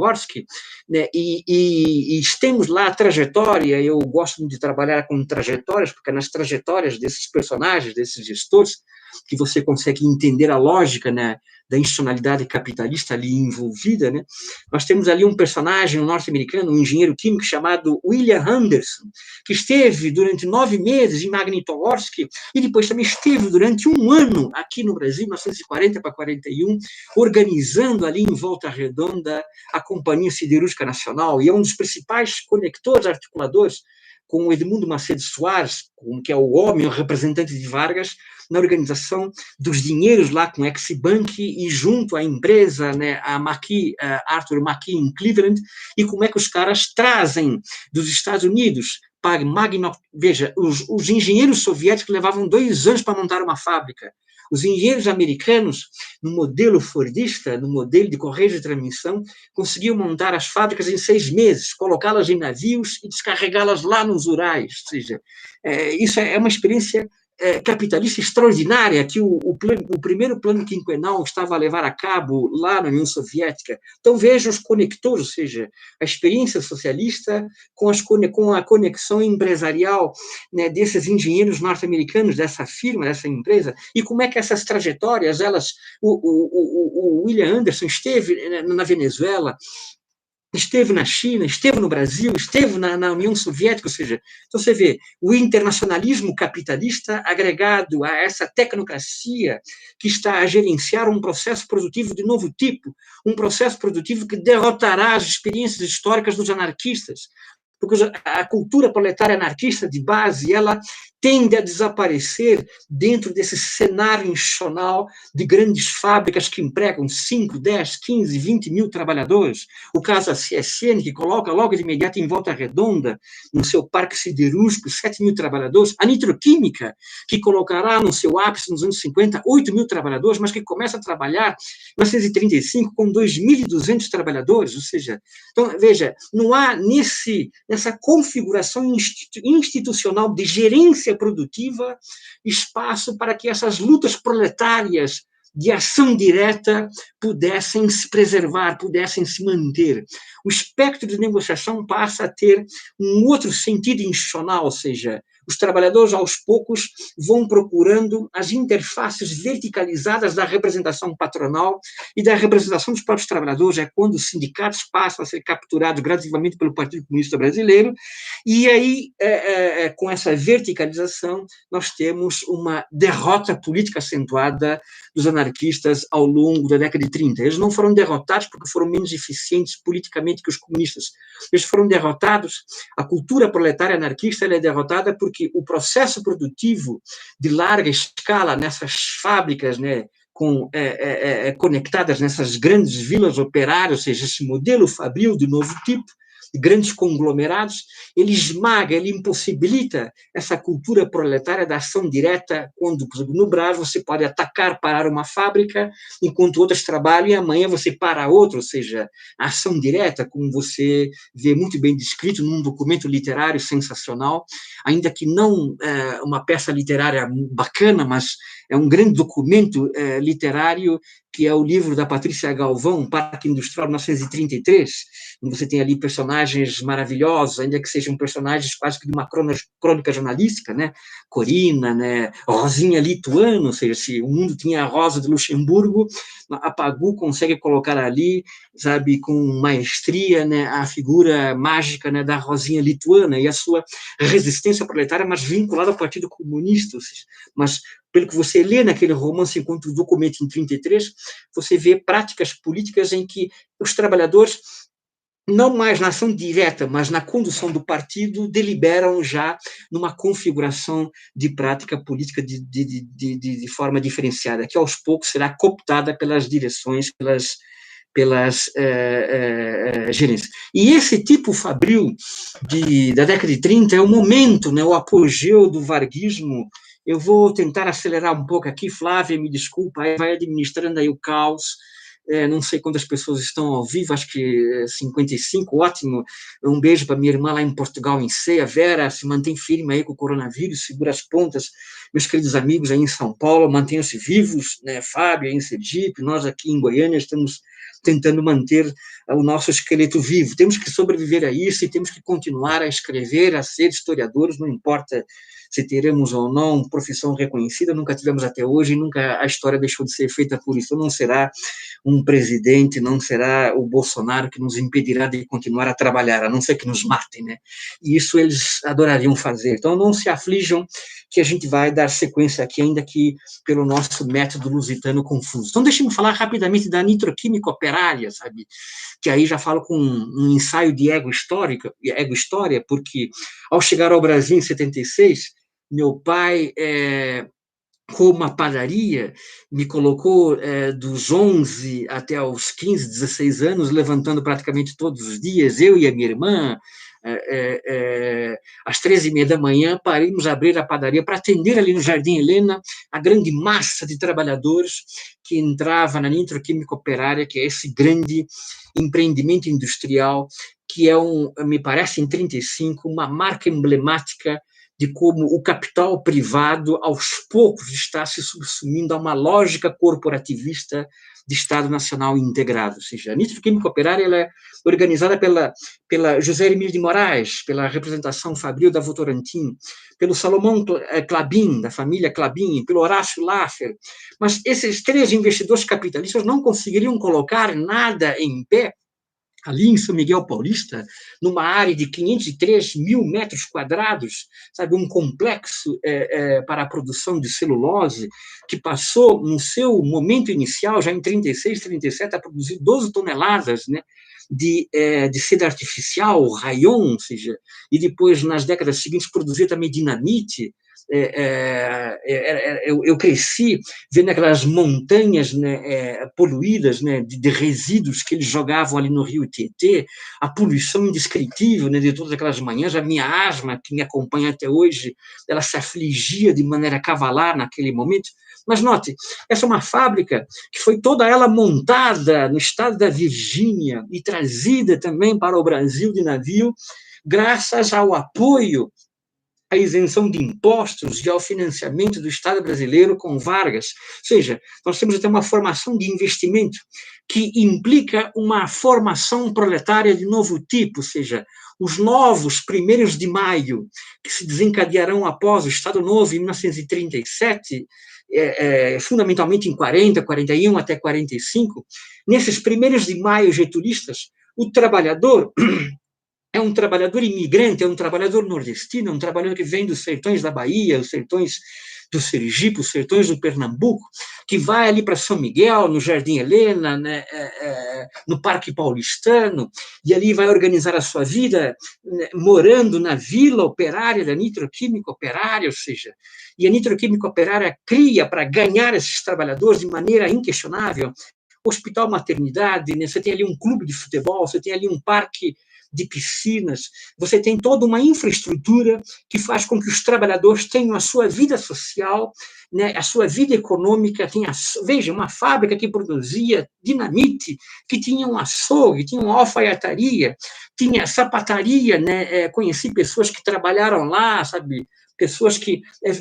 né, e temos lá a trajetória. Eu gosto muito de trabalhar com trajetórias, porque é nas trajetórias desses personagens, desses gestores, que você consegue entender a lógica, né, da institucionalidade capitalista ali envolvida, né? Nós temos ali um personagem, um norte-americano, um engenheiro químico chamado William Anderson, que esteve durante 9 meses em Magnitogorsk e depois também esteve durante um ano aqui no Brasil, 1940 para 41, organizando ali em Volta Redonda a Companhia Siderúrgica Nacional, e é um dos principais conectores, articuladores, com o Edmundo Macedo Soares, que é o homem, o representante de Vargas, na organização dos dinheiros lá com Ex-Bank e junto à empresa, né, a Arthur McKee em Cleveland, e como é que os caras trazem dos Estados Unidos, veja, os engenheiros soviéticos levavam 2 anos para montar uma fábrica. Os engenheiros americanos, no modelo fordista, no modelo de correio de transmissão, conseguiam montar as fábricas em 6 meses, colocá-las em navios e descarregá-las lá nos Urais. Ou seja, isso é uma experiência capitalista extraordinária que o primeiro plano quinquenal estava a levar a cabo lá na União Soviética. Então, veja os conectores, ou seja, a experiência socialista com a conexão empresarial, né, desses engenheiros norte-americanos, dessa firma, dessa empresa, e como é que essas trajetórias, o William Anderson esteve na Venezuela, esteve na China, esteve no Brasil, esteve na União Soviética, ou seja, então você vê o internacionalismo capitalista agregado a essa tecnocracia que está a gerenciar um processo produtivo de novo tipo, um processo produtivo que derrotará as experiências históricas dos anarquistas, porque a cultura proletária anarquista de base, ela tende a desaparecer dentro desse cenário institucional de grandes fábricas que empregam 5, 10, 15, 20 mil trabalhadores. O caso da CSN, que coloca logo de imediato em Volta Redonda, no seu parque siderúrgico, 7 mil trabalhadores. A Nitroquímica, que colocará no seu ápice, nos anos 50, 8 mil trabalhadores, mas que começa a trabalhar em 1935 com 2.200 trabalhadores. Ou seja, então, veja, não há nessa configuração institucional de gerência produtiva espaço para que essas lutas proletárias de ação direta pudessem se preservar, pudessem se manter. O espectro de negociação passa a ter um outro sentido institucional, ou seja, os trabalhadores, aos poucos, vão procurando as interfaces verticalizadas da representação patronal e da representação dos próprios trabalhadores. É quando os sindicatos passam a ser capturados gradativamente pelo Partido Comunista Brasileiro, e aí, com essa verticalização, nós temos uma derrota política acentuada dos anarquistas ao longo da década de 30. Eles não foram derrotados porque foram menos eficientes politicamente que os comunistas. Eles foram derrotados, a cultura proletária anarquista ela é derrotada porque o processo produtivo de larga escala nessas fábricas, né, conectadas nessas grandes vilas operárias, ou seja, esse modelo fabril de novo tipo, de grandes conglomerados, ele esmaga, ele impossibilita essa cultura proletária da ação direta, quando, por exemplo, no Brás, você pode atacar, parar uma fábrica, enquanto outras trabalham, e amanhã você para outra, ou seja, a ação direta, como você vê muito bem descrito num documento literário sensacional, ainda que não uma peça literária bacana, mas é um grande documento literário, que é o livro da Patrícia Galvão, Parque Industrial, 1933, onde você tem ali personagens maravilhosos, ainda que sejam personagens quase que de uma crônica jornalística, né? Corina, né? Rosinha Lituano, ou seja, se o mundo tinha a Rosa de Luxemburgo, a Pagu consegue colocar ali, sabe, com maestria, né, a figura mágica, né, da Rosinha Lituana e a sua resistência proletária, mas vinculada ao Partido Comunista, ou seja, mas pelo que você lê naquele romance enquanto documento em 33, você vê práticas políticas em que os trabalhadores, não mais na ação direta, mas na condução do partido, deliberam já numa configuração de prática política de forma diferenciada, que aos poucos será cooptada pelas direções, pelas gerências. E esse tipo fabril da década de 30 é o momento, né, o apogeu do varguismo. Eu vou tentar acelerar um pouco aqui, Flávia, me desculpa, aí vai administrando aí o caos. Não sei quantas pessoas estão ao vivo, acho que 55, ótimo. Um beijo para minha irmã lá em Portugal, em Ceia, Vera, se mantém firme aí com o coronavírus, segura as pontas. Meus queridos amigos aí em São Paulo, mantenham-se vivos, né? Fábio aí em Sergipe, nós aqui em Goiânia estamos tentando manter o nosso esqueleto vivo. Temos que sobreviver a isso e temos que continuar a escrever, a ser historiadores, não importa se teremos ou não profissão reconhecida, nunca tivemos até hoje, e nunca a história deixou de ser feita por isso. Não será um presidente, não será o Bolsonaro que nos impedirá de continuar a trabalhar, a não ser que nos matem, né? E isso eles adorariam fazer. Então, não se aflijam que a gente vai dar sequência aqui, ainda que pelo nosso método lusitano confuso. Então, deixe-me falar rapidamente da nitroquímica operária, sabe? Que aí já falo com um ensaio de ego-história, porque ao chegar ao Brasil em 76, meu pai, com uma padaria, me colocou dos 11 até os 15, 16 anos, levantando praticamente todos os dias, eu e a minha irmã, às 13h30 da manhã, parimos a abrir a padaria para atender ali no Jardim Helena a grande massa de trabalhadores que entrava na nitroquímica operária, que é esse grande empreendimento industrial, que me parece, em 35, uma marca emblemática de como o capital privado, aos poucos, está se subsumindo a uma lógica corporativista de Estado Nacional integrado. Ou seja, a nitroquímica operária ela é organizada pela José Hermílio de Moraes, pela representação fabril da Votorantim, pelo Salomão Klabin, da família Klabin, pelo Horácio Laffer. Mas esses três investidores capitalistas não conseguiriam colocar nada em pé ali em São Miguel Paulista, numa área de 503 mil metros quadrados, sabe, um complexo para a produção de celulose, que passou, no seu momento inicial, já em 36, 37, a produzir 12 toneladas, né, de seda artificial, rayon, ou seja, e depois, nas décadas seguintes, produzir também dinamite, eu cresci vendo aquelas montanhas, né, poluídas, né, de resíduos que eles jogavam ali no rio Tietê, a poluição indescritível, né, de todas aquelas manhãs, a minha asma, que me acompanha até hoje, ela se afligia de maneira cavalar naquele momento. Mas note, essa é uma fábrica que foi toda ela montada no estado da Virgínia e trazida também para o Brasil de navio, graças ao apoio à isenção de impostos e ao financiamento do Estado brasileiro com Vargas. Ou seja, nós temos até uma formação de investimento que implica uma formação proletária de novo tipo, ou seja, os novos 1º de maio, que se desencadearão após o Estado Novo, em 1937, fundamentalmente em 40, 41 até 45, nesses 1º de maio getulistas, o trabalhador é um trabalhador imigrante, é um trabalhador nordestino, é um trabalhador que vem dos sertões da Bahia, os sertões do Sergipe, os sertões do Pernambuco, que vai ali para São Miguel, no Jardim Helena, né, no Parque Paulistano, e ali vai organizar a sua vida, né, morando na Vila Operária da Nitroquímica Operária, ou seja, e a Nitroquímica Operária cria para ganhar esses trabalhadores de maneira inquestionável hospital maternidade, né, você tem ali um clube de futebol, você tem ali um parque de piscinas, você tem toda uma infraestrutura que faz com que os trabalhadores tenham a sua vida social, né, a sua vida econômica, veja, uma fábrica que produzia dinamite, que tinha um açougue, tinha uma alfaiataria, tinha sapataria, né, conheci pessoas que trabalharam lá, sabe, pessoas que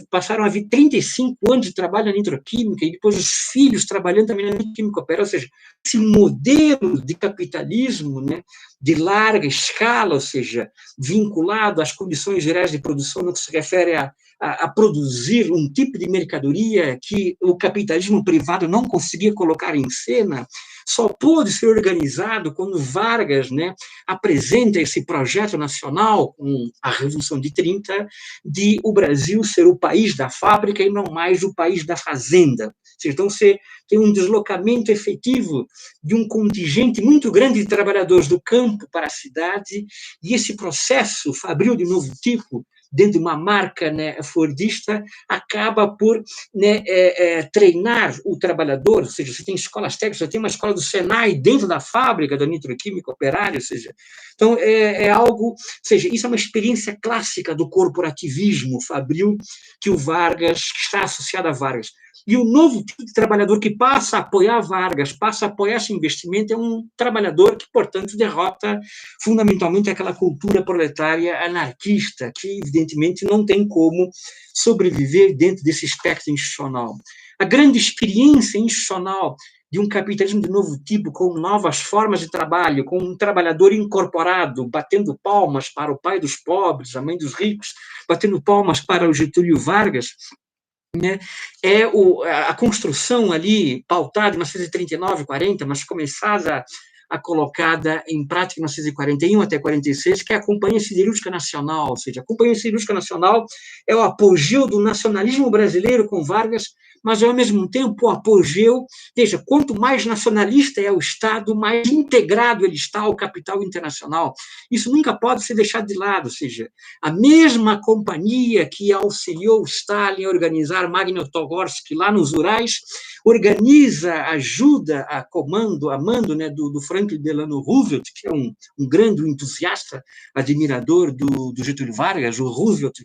passaram a vir 35 anos de trabalho na nitroquímica, e depois os filhos trabalhando também na nitroquímica operária, ou seja, esse modelo de capitalismo, né, de larga escala, ou seja, vinculado às condições gerais de produção no que se refere a produzir um tipo de mercadoria que o capitalismo privado não conseguia colocar em cena, só pôde ser organizado quando Vargas, né, apresenta esse projeto nacional, com a Revolução de 30, de o Brasil ser o país da fábrica e não mais o país da fazenda. Então, você tem um deslocamento efetivo de um contingente muito grande de trabalhadores do campo para a cidade, e esse processo fabril de novo tipo, dentro de uma marca, né, fordista, acaba por, né, treinar o trabalhador, ou seja, você tem escolas técnicas, você tem uma escola do Senai dentro da fábrica da nitroquímica operária, ou seja, então algo, ou seja, isso é uma experiência clássica do corporativismo fabril que o Vargas, que está associado a Vargas. E o novo tipo de trabalhador que passa a apoiar Vargas, passa a apoiar esse investimento, é um trabalhador que, portanto, derrota fundamentalmente aquela cultura proletária anarquista, que, evidentemente, não tem como sobreviver dentro desse espectro institucional. A grande experiência institucional de um capitalismo de novo tipo, com novas formas de trabalho, com um trabalhador incorporado, batendo palmas para o pai dos pobres, a mãe dos ricos, batendo palmas para o Getúlio Vargas, né, a construção ali, pautada em 1939, 40, mas começada a colocada em prática em 1941 até 46, que é a Companhia Siderúrgica Nacional, ou seja, a Companhia Siderúrgica Nacional é o apogeu do nacionalismo brasileiro com Vargas, mas, ao mesmo tempo, o apogeu, veja, quanto mais nacionalista é o Estado, mais integrado ele está ao capital internacional. Isso nunca pode ser deixado de lado, ou seja, a mesma companhia que auxiliou Stalin a organizar Magnitogorsky lá nos Urais, organiza, ajuda a mando, né, do Franklin Delano Roosevelt, que é um grande entusiasta, admirador do Getúlio Vargas, o Roosevelt,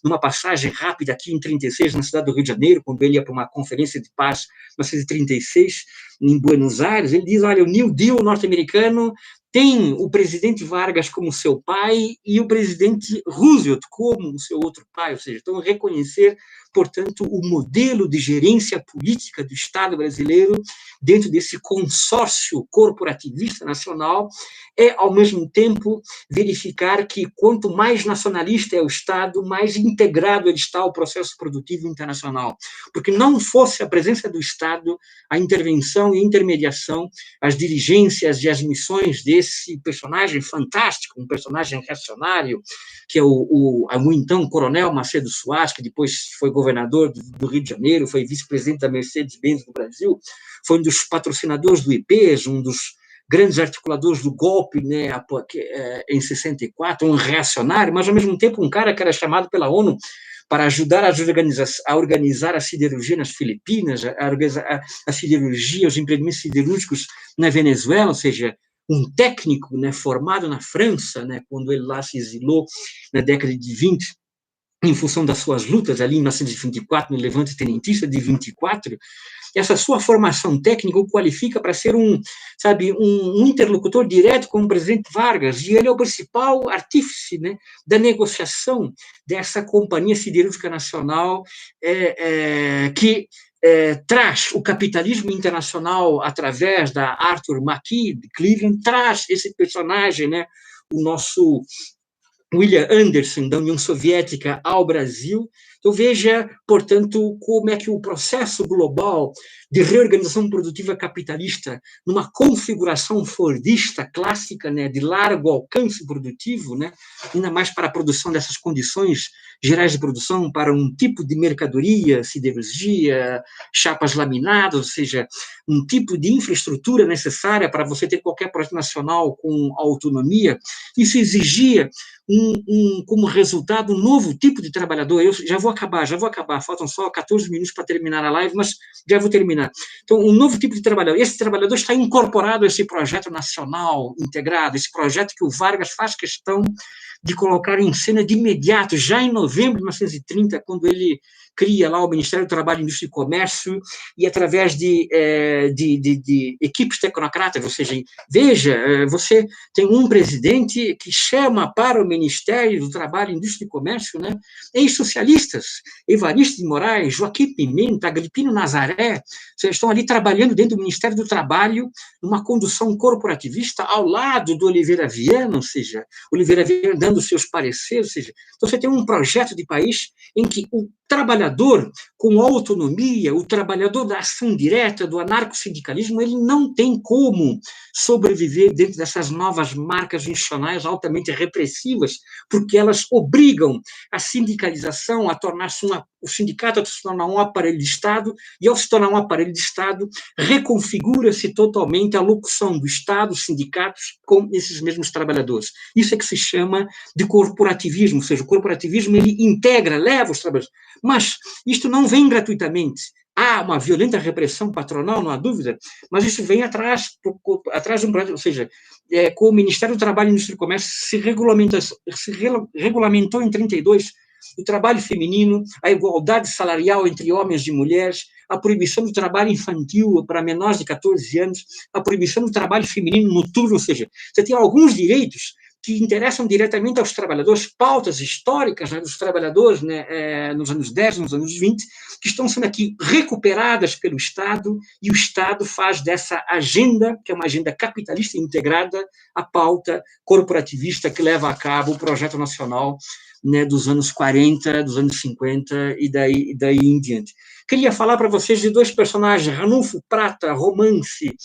numa passagem rápida aqui em 36, na cidade do Rio de Janeiro, quando ele ia para uma conferência de paz em 1936, em Buenos Aires, ele diz, olha, o New Deal norte-americano tem o presidente Vargas como seu pai e o presidente Roosevelt como o seu outro pai, ou seja, então reconhecer, portanto, o modelo de gerência política do Estado brasileiro dentro desse consórcio corporativista nacional é, ao mesmo tempo, verificar que quanto mais nacionalista é o Estado, mais integrado ele está ao processo produtivo internacional. Porque não fosse a presença do Estado, a intervenção e a intermediação, as diligências e as missões desse personagem fantástico, um personagem reacionário, que é o então coronel Macedo Soares, que depois foi governador do Rio de Janeiro, foi vice-presidente da Mercedes-Benz do Brasil, foi um dos patrocinadores do IPES, um dos grandes articuladores do golpe, né, em 64, um reacionário, mas, ao mesmo tempo, um cara que era chamado pela ONU para ajudar a organizar a siderurgia nas Filipinas, a organizar a siderurgia, os empreendimentos siderúrgicos na Venezuela, ou seja, um técnico, né, formado na França, né, quando ele lá se exilou na década de 20, em função das suas lutas ali em 1924, no Levante Tenentista de 24, essa sua formação técnica o qualifica para ser um interlocutor direto com o presidente Vargas, e ele é o principal artífice, né, da negociação dessa Companhia Siderúrgica Nacional, que traz o capitalismo internacional através da Arthur McKee, de Cleveland, traz esse personagem, né, o nosso William Anderson, da União Soviética, ao Brasil. Então, veja, portanto, como é que o processo global de reorganização produtiva capitalista, numa configuração fordista clássica, né, de largo alcance produtivo, né, ainda mais para a produção dessas condições gerais de produção, para um tipo de mercadoria, siderurgia, chapas laminadas, ou seja, um tipo de infraestrutura necessária para você ter qualquer projeto nacional com autonomia, isso exigia como resultado um novo tipo de trabalhador. Eu já vou acabar, faltam só 14 minutos para terminar a live, mas já vou terminar. Então, um novo tipo de trabalhador. Esse trabalhador está incorporado a esse projeto nacional integrado, esse projeto que o Vargas faz questão de colocar em cena de imediato, já em novembro de 1930, quando ele cria lá o Ministério do Trabalho, Indústria e Comércio, e através de equipes tecnocratas, ou seja, veja, você tem um presidente que chama para o Ministério do Trabalho, Indústria e Comércio, né, ex-socialistas, Evaristo de Moraes, Joaquim Pimenta, Agripino Nazaré, vocês estão ali trabalhando dentro do Ministério do Trabalho, numa condução corporativista, ao lado do Oliveira Viana, ou seja, Oliveira Viana dando seus pareceres, ou seja, então você tem um projeto de país em que o trabalhador com autonomia, o trabalhador da ação direta, do anarcossindicalismo, ele não tem como sobreviver dentro dessas novas marcas institucionais altamente repressivas, porque elas obrigam a sindicalização a tornar-se o sindicato a se tornar um aparelho de Estado, e ao se tornar um aparelho de Estado, reconfigura-se totalmente a locução do Estado, os sindicatos, com esses mesmos trabalhadores. Isso é que se chama de corporativismo, ou seja, o corporativismo ele integra, leva os trabalhadores. Mas isto não vem gratuitamente. Há uma violenta repressão patronal, não há dúvida, mas isso vem atrás de um projeto, ou seja, com o Ministério do Trabalho, Indústria e Comércio se regulamentou em 32 o trabalho feminino, a igualdade salarial entre homens e mulheres, a proibição do trabalho infantil para menores de 14 anos, a proibição do trabalho feminino noturno, ou seja, você tem alguns direitos que interessam diretamente aos trabalhadores, pautas históricas, né, dos trabalhadores, né, nos anos 10, nos anos 20, que estão sendo aqui recuperadas pelo Estado, e o Estado faz dessa agenda, que é uma agenda capitalista integrada, a pauta corporativista que leva a cabo o projeto nacional, né, dos anos 40, dos anos 50 e daí em diante. Queria falar para vocês de dois personagens, Ranulfo Prata, romance,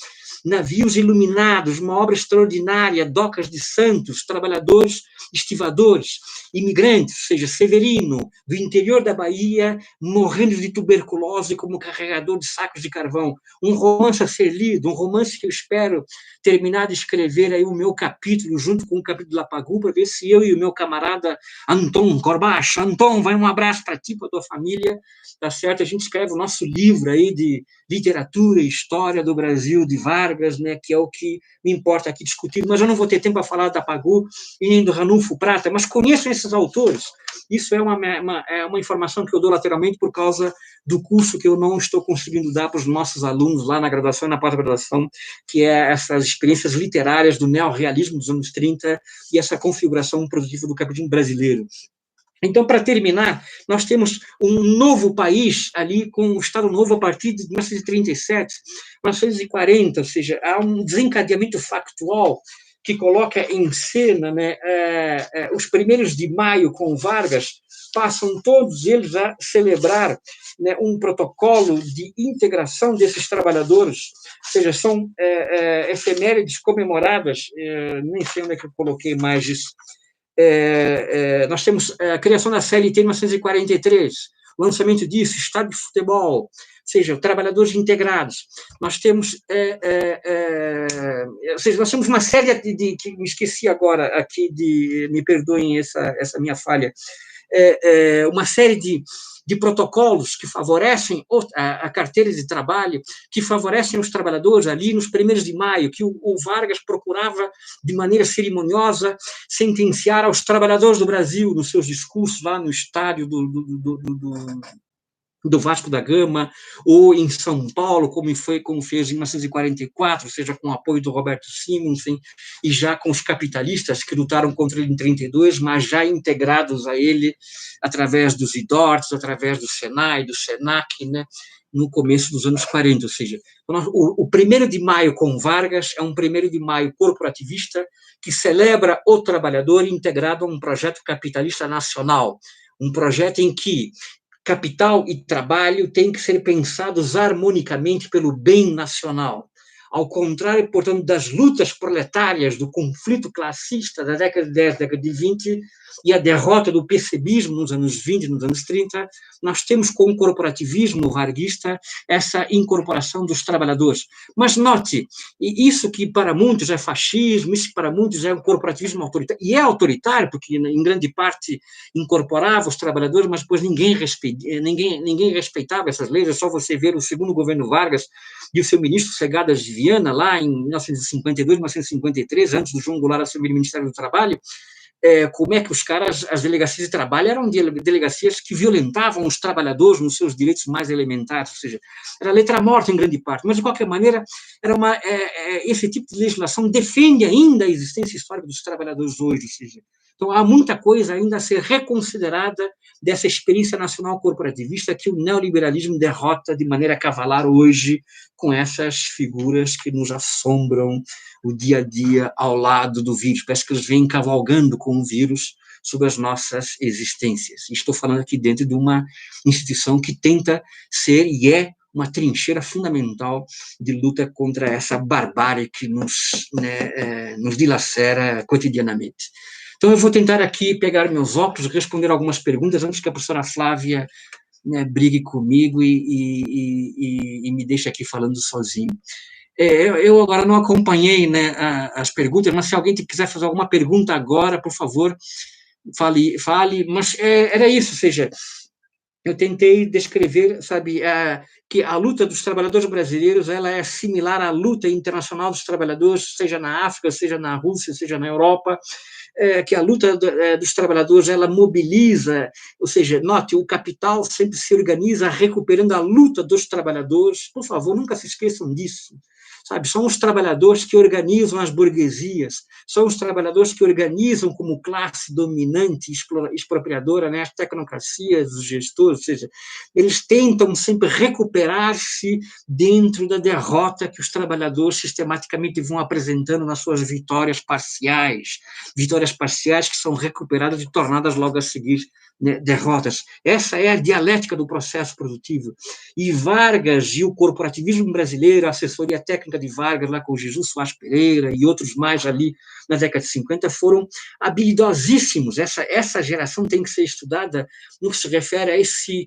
Navios Iluminados, uma obra extraordinária, Docas de Santos, trabalhadores, estivadores, imigrantes, ou seja, Severino, do interior da Bahia, morrendo de tuberculose como carregador de sacos de carvão. Um romance a ser lido, um romance que eu espero terminar de escrever aí o meu capítulo, junto com o capítulo da Pagu, para ver se eu e o meu camarada Anton Corbacho, Anton, vai um abraço para ti, para a tua família, tá certo? A gente escreve o nosso livro aí de literatura e história do Brasil, de Vargas, né, que é o que me importa aqui discutir, mas eu não vou ter tempo para falar da Pagu e nem do Ranulfo Prata, mas conheço esses autores. Isso é uma informação que eu dou lateralmente por causa do curso que eu não estou conseguindo dar para os nossos alunos lá na graduação e na pós-graduação, que é essas experiências literárias do neorrealismo dos anos 30 e essa configuração produtiva do capitalismo brasileiro. Então, para terminar, nós temos um novo país ali, com o Estado Novo a partir de 1937, 1940, ou seja, há um desencadeamento factual que coloca em cena, né, os 1º de maio com Vargas, passam todos eles a celebrar, né, um protocolo de integração desses trabalhadores, ou seja, são efemérides comemoradas, nem sei onde é que eu coloquei mais isso. Nós temos a criação da CLT em 1943, o lançamento disso, estádio de futebol, ou seja, trabalhadores integrados. Nós temos, ou seja, nós temos uma série que me esqueci agora aqui me perdoem essa minha falha, uma série de protocolos que favorecem a carteira de trabalho, que favorecem os trabalhadores ali nos 1º de maio, que o Vargas procurava, de maneira cerimoniosa, sentenciar aos trabalhadores do Brasil, nos seus discursos lá no estádio do Vasco da Gama, ou em São Paulo, como fez em 1944, ou seja, com o apoio do Roberto Simonsen, e já com os capitalistas que lutaram contra ele em 32, mas já integrados a ele através dos IDORTs, através do SENAI, do SENAC, né, no começo dos anos 40, ou seja, o 1º de maio com Vargas é um 1º de maio corporativista que celebra o trabalhador integrado a um projeto capitalista nacional, um projeto em que capital e trabalho têm que ser pensados harmonicamente pelo bem nacional. Ao contrário, portanto, das lutas proletárias, do conflito classista da década de 10, década de 20, e a derrota do PCBismo nos anos 20, nos anos 30, nós temos com o corporativismo varguista essa incorporação dos trabalhadores. Mas note, isso que para muitos é fascismo, isso que para muitos é um corporativismo autoritário, e é autoritário, porque em grande parte incorporava os trabalhadores, mas depois ninguém respeitava essas leis, é só você ver o segundo governo Vargas e o seu ministro Segadas de Viana, lá em 1952, 1953, antes do João Goulart assumir o Ministério do Trabalho, como é que as delegacias de trabalho eram delegacias que violentavam os trabalhadores nos seus direitos mais elementares, ou seja, era letra morta em grande parte, mas, de qualquer maneira, esse tipo de legislação defende ainda a existência histórica dos trabalhadores hoje, ou seja, então há muita coisa ainda a ser reconsiderada dessa experiência nacional corporativista que o neoliberalismo derrota de maneira cavalar hoje com essas figuras que nos assombram o dia a dia ao lado do vírus. Parece que eles vêm cavalgando com o vírus sobre as nossas existências. E estou falando aqui dentro de uma instituição que tenta ser e é uma trincheira fundamental de luta contra essa barbárie que nos dilacera cotidianamente. Então, eu vou tentar aqui pegar meus óculos, responder algumas perguntas antes que a professora Flávia brigue comigo e me deixe aqui falando sozinho. Eu agora não acompanhei as perguntas, mas se alguém quiser fazer alguma pergunta agora, por favor, fale, mas era isso, ou seja, eu tentei descrever, sabe, que a luta dos trabalhadores brasileiros ela é similar à luta internacional dos trabalhadores, seja na África, seja na Rússia, seja na Europa, que a luta dos trabalhadores ela mobiliza, ou seja, note, o capital sempre se organiza recuperando a luta dos trabalhadores, por favor, nunca se esqueçam disso. Sabe, são os trabalhadores que organizam as burguesias, são os trabalhadores que organizam como classe dominante, expropriadora, as tecnocracias, os gestores, ou seja, eles tentam sempre recuperar-se dentro da derrota que os trabalhadores sistematicamente vão apresentando nas suas vitórias parciais que são recuperadas e tornadas logo a seguir derrotas. Essa é a dialética do processo produtivo. E Vargas e o corporativismo brasileiro, a assessoria técnica de Vargas, lá com o Jesus Soares Pereira e outros mais ali na década de 50, foram habilidosíssimos. Essa geração tem que ser estudada no que se refere a esse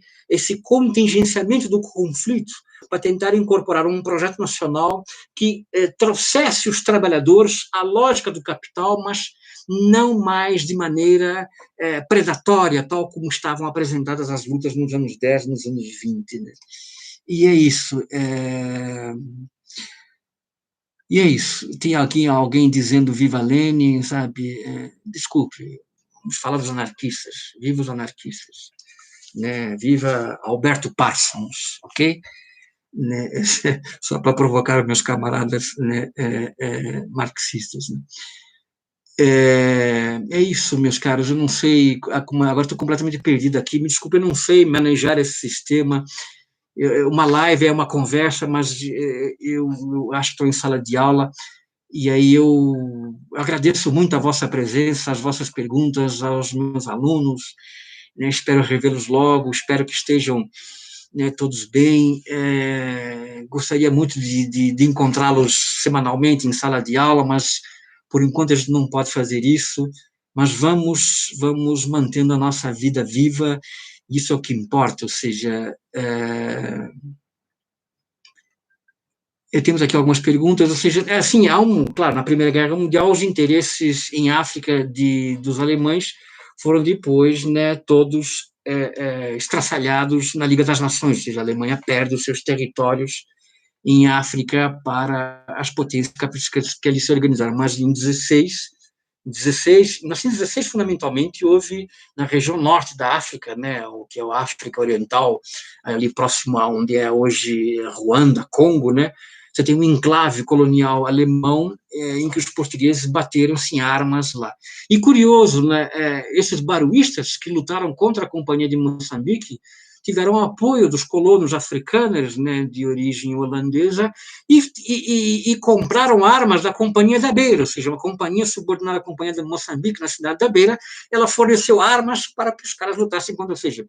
contingenciamento do conflito, para tentar incorporar um projeto nacional que trouxesse os trabalhadores à lógica do capital, mas não mais de maneira predatória, tal como estavam apresentadas as lutas nos anos 10, nos anos 20. Né? E é isso. E é isso. Tem aqui alguém dizendo viva Lenin, sabe? Desculpe, vamos falar dos anarquistas. Viva os anarquistas. Né? Viva Alberto Parsons, ok? Né? Só para provocar meus camaradas marxistas. Né? É isso, meus caros, eu não sei, agora estou completamente perdido aqui, me desculpe, eu não sei manejar esse sistema, uma live é uma conversa, mas eu acho que estou em sala de aula, e aí eu agradeço muito a vossa presença, as vossas perguntas aos meus alunos, né, espero revê-los logo, espero que estejam todos bem, gostaria muito de encontrá-los semanalmente em sala de aula, mas por enquanto a gente não pode fazer isso, mas vamos mantendo a nossa vida viva, isso é o que importa, ou seja, temos aqui algumas perguntas, ou seja, claro, na Primeira Guerra Mundial, os interesses em África dos alemães foram depois, né, todos estraçalhados na Liga das Nações, ou seja, a Alemanha perde os seus territórios em África para as potências capitalistas que ali se organizaram. Mas em 1916, fundamentalmente, houve na região norte da África, né, o que é a África Oriental, ali próximo a onde é hoje Ruanda, Congo, né, você tem um enclave colonial alemão em que os portugueses bateram-se em armas lá. E curioso, né, esses baruístas que lutaram contra a Companhia de Moçambique tiveram apoio dos colonos africanos, né, de origem holandesa, e compraram armas da Companhia da Beira, ou seja, uma companhia subordinada à Companhia de Moçambique, na cidade da Beira, ela forneceu armas para que os caras lutassem contra, ou seja,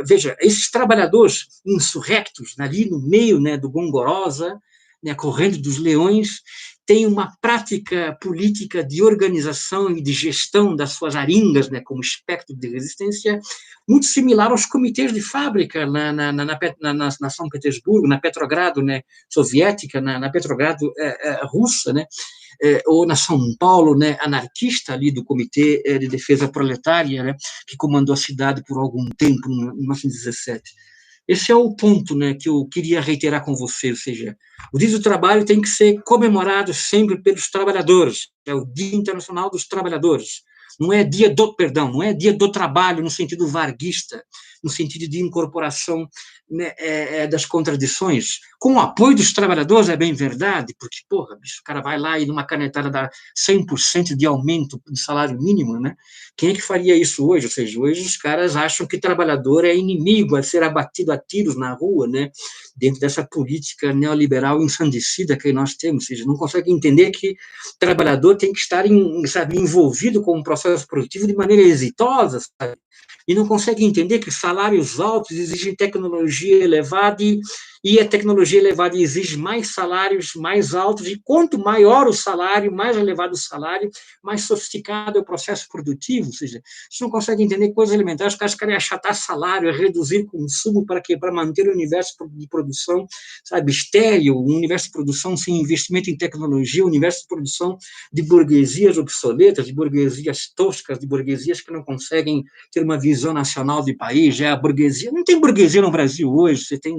veja, esses trabalhadores insurrectos, ali no meio, né, do Gongorosa, né, correndo dos leões, tem uma prática política de organização e de gestão das suas aringas, né, como espectro de resistência, muito similar aos comitês de fábrica na São Petersburgo, na Petrogrado, né, soviética, na Petrogrado russa, né, ou na São Paulo, né, anarquista ali do Comitê de Defesa Proletária, né, que comandou a cidade por algum tempo, em 1917. Esse é o ponto, né, que eu queria reiterar com você, ou seja, o Dia do Trabalho tem que ser comemorado sempre pelos trabalhadores, é o Dia Internacional dos Trabalhadores, não é dia do, perdão, não é dia do trabalho no sentido varguista, no sentido de incorporação, né, das contradições, com o apoio dos trabalhadores, é bem verdade, porque, porra, bicho, o cara vai lá e numa canetada dá 100% de aumento do salário mínimo, né? Quem é que faria isso hoje? Ou seja, hoje os caras acham que trabalhador é inimigo, a ser abatido a tiros na rua, né? Dentro dessa política neoliberal ensandecida que nós temos, ou seja, não consegue entender que o trabalhador tem que estar, sabe, envolvido com um processo produtivo de maneira exitosa, sabe? E não consegue entender que salários altos exigem tecnologia elevada e a tecnologia elevada exige mais salários mais altos, e quanto maior o salário, mais elevado o salário, mais sofisticado é o processo produtivo, ou seja, você não consegue entender coisas elementares, os caras querem achatar salário, reduzir consumo para quê? Para manter o universo de produção, sabe, estéril, um universo de produção sem investimento em tecnologia, um universo de produção de burguesias obsoletas, de burguesias toscas, de burguesias que não conseguem ter uma visão nacional de país, a burguesia, não tem burguesia no Brasil hoje, você tem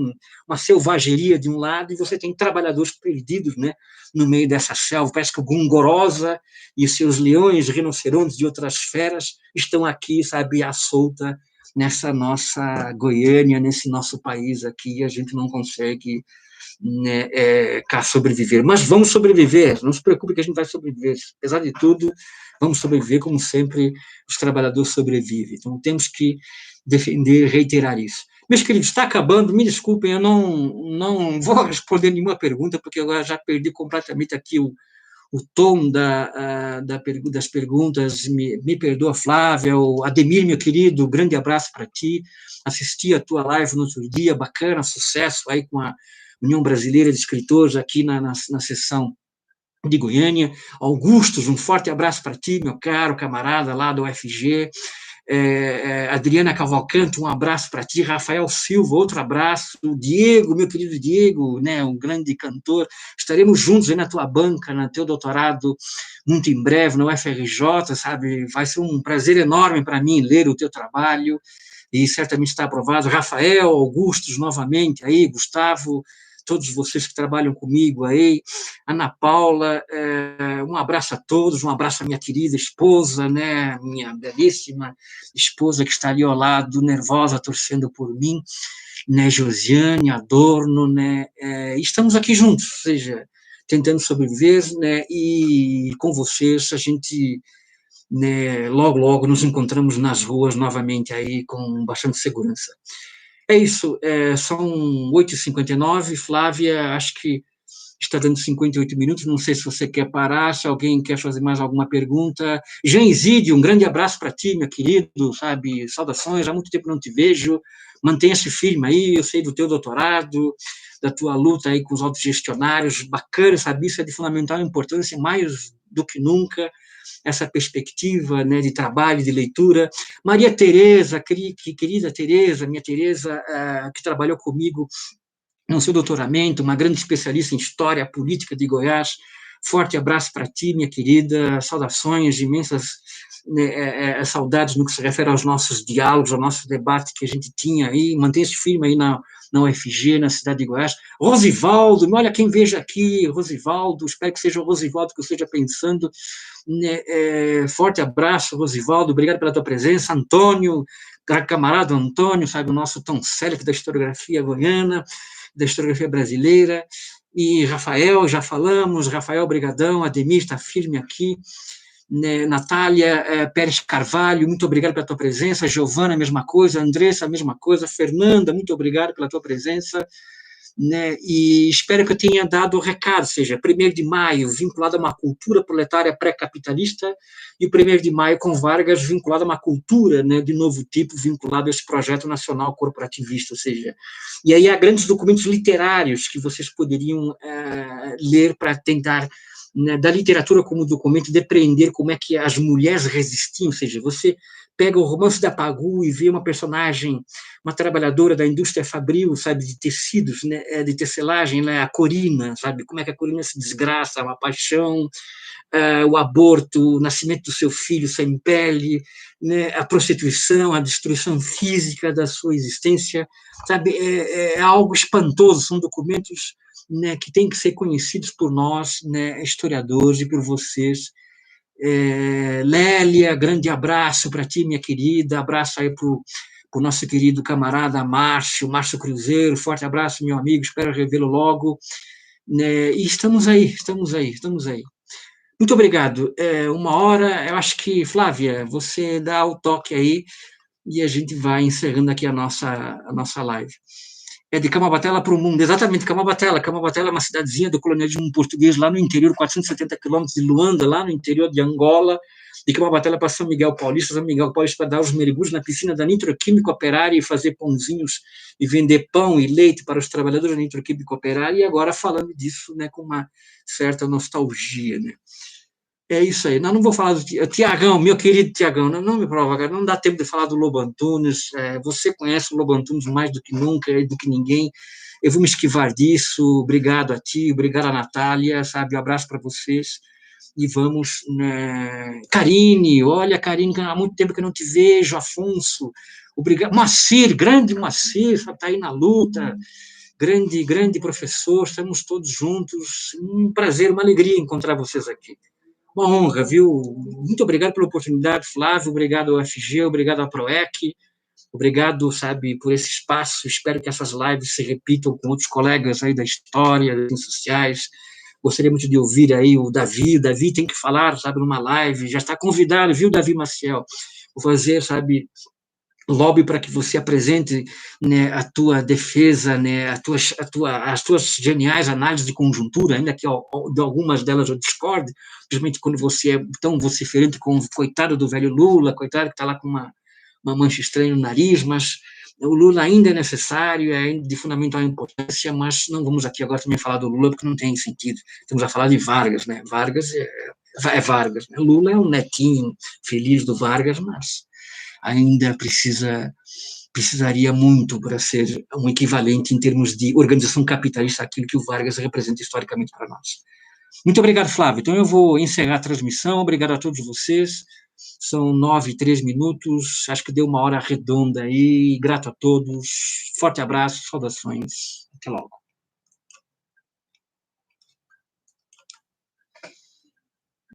uma selvageria de um lado e você tem trabalhadores perdidos, né, no meio dessa selva, parece que o Gongorosa e seus leões, rinocerontes e outras feras estão aqui, sabe, à solta nessa nossa Goiânia, nesse nosso país aqui, a gente não consegue, né, cá sobreviver, mas vamos sobreviver, não se preocupe que a gente vai sobreviver, apesar de tudo, vamos sobreviver como sempre os trabalhadores sobrevivem, então temos que defender, reiterar isso. Meus queridos, está acabando, me desculpem, eu não vou responder nenhuma pergunta, porque eu já perdi completamente aqui o tom das perguntas, me perdoa, Flávia, o Ademir, meu querido, grande abraço para ti, assisti a tua live no outro dia, bacana, sucesso aí com a União Brasileira de Escritores aqui na sessão de Goiânia. Augustus, um forte abraço para ti, meu caro camarada lá do UFG. Adriana Cavalcante, um abraço para ti, Rafael Silva, outro abraço, Diego, meu querido Diego, né, um grande cantor, estaremos juntos aí na tua banca, no teu doutorado, muito em breve, no UFRJ, sabe, vai ser um prazer enorme para mim ler o teu trabalho, e certamente está aprovado, Rafael, Augustos, novamente, aí, Gustavo, todos vocês que trabalham comigo aí, Ana Paula, um abraço a todos, um abraço à minha querida esposa, né, minha belíssima esposa que está ali ao lado, nervosa, torcendo por mim, né, Josiane, Adorno, né, estamos aqui juntos, ou seja, tentando sobreviver, né, e com vocês a gente, né, logo nos encontramos nas ruas novamente aí com bastante segurança. É isso, são 8h59, Flávia, acho que está dando 58 minutos, não sei se você quer parar, se alguém quer fazer mais alguma pergunta. Jean Isidio, um grande abraço para ti, meu querido, sabe, saudações, há muito tempo não te vejo, mantenha-se firme aí, eu sei do teu doutorado, da tua luta aí com os autogestionários, bacana, sabe, isso é de fundamental importância, mais do que nunca, essa perspectiva, né, de trabalho, de leitura. Maria Tereza, querida Tereza, minha Tereza, que trabalhou comigo no seu doutoramento, uma grande especialista em história política de Goiás, Forte abraço para ti, minha querida, saudações, imensas saudades no que se refere aos nossos diálogos, ao nosso debate que a gente tinha aí, mantenha-se firme aí na UFG, na cidade de Goiás. Rosivaldo, olha quem veja aqui, Rosivaldo, espero que seja o Rosivaldo que eu esteja pensando, forte abraço, Rosivaldo, obrigado pela tua presença. Antônio, camarada Antônio, sabe, o nosso Tom Selleck da historiografia goiana, da historiografia brasileira, e Rafael, já falamos, Rafael, brigadão, Ademir está firme aqui, Natália Pérez Carvalho, muito obrigado pela tua presença, Giovana, a mesma coisa, Andressa, a mesma coisa, Fernanda, muito obrigado pela tua presença, e espero que eu tenha dado o recado, ou seja, 1º de maio vinculado a uma cultura proletária pré-capitalista, e o 1º de maio com Vargas vinculado a uma cultura de novo tipo, vinculado a esse projeto nacional corporativista, ou seja, e aí há grandes documentos literários que vocês poderiam ler para tentar, da literatura como documento, depreender como é que as mulheres resistiam, ou seja, você pega o Romance da Pagu e vê uma personagem, uma trabalhadora da indústria fabril, sabe, de tecidos, de tecelagem, a Corina, sabe, como é que a Corina se desgraça, uma paixão, o aborto, o nascimento do seu filho sem pele, a prostituição, a destruição física da sua existência, sabe, é algo espantoso, são documentos que têm que ser conhecidos por nós, historiadores, e por vocês. Lélia, grande abraço para ti, minha querida, abraço aí para o nosso querido camarada Márcio Cruzeiro, forte abraço, meu amigo, espero revê-lo logo, e estamos aí. Muito obrigado. 1h, eu acho que, Flávia, você dá o toque aí e a gente vai encerrando aqui a nossa live. De Camabatela para o mundo, exatamente, Camabatela é uma cidadezinha do colonialismo português lá no interior, 470 quilômetros de Luanda, lá no interior de Angola, de Camabatela para São Miguel Paulista para dar os mergulhos na piscina da Nitroquímica Operária e fazer pãozinhos e vender pão e leite para os trabalhadores da Nitroquímica Operária, e agora falando disso com uma certa nostalgia, É isso aí. Não vou falar do Tiagão, meu querido Tiagão, não me provoca, não dá tempo de falar do Lobo Antunes. Você conhece o Lobo Antunes mais do que nunca, do que ninguém. Eu vou me esquivar disso. Obrigado a ti, obrigado a Natália, sabe? Um abraço para vocês. E vamos. Karine, olha, Karine, há muito tempo que eu não te vejo. Afonso, obrigado. Moacir, grande Moacir, está aí na luta. Grande professor, estamos todos juntos. Um prazer, uma alegria encontrar vocês aqui. Uma honra, viu? Muito obrigado pela oportunidade, Flávio, obrigado ao FG, obrigado à PROEC, obrigado, sabe, por esse espaço. Espero que essas lives se repitam com outros colegas aí da história, das ciências sociais. Gostaria muito de ouvir aí o Davi tem que falar, sabe, numa live, já está convidado, viu, Davi Maciel? Vou fazer, sabe, lobby para que você apresente a tua defesa, as tuas geniais análises de conjuntura, ainda que de algumas delas eu discorde, principalmente quando você é tão vociferante com o coitado do velho Lula, coitado que está lá com uma mancha estranha no nariz, mas o Lula ainda é necessário, é de fundamental importância, mas não vamos aqui agora também falar do Lula, porque não tem sentido. Estamos a falar de Vargas, Vargas é Vargas. Lula é um netinho feliz do Vargas, mas ainda precisaria muito para ser um equivalente em termos de organização capitalista àquilo que o Vargas representa historicamente para nós. Muito obrigado, Flávio. Então, eu vou encerrar a transmissão. Obrigado a todos vocês. São 9:03, acho que deu 1h redonda aí. Grato a todos. Forte abraço, saudações. Até logo.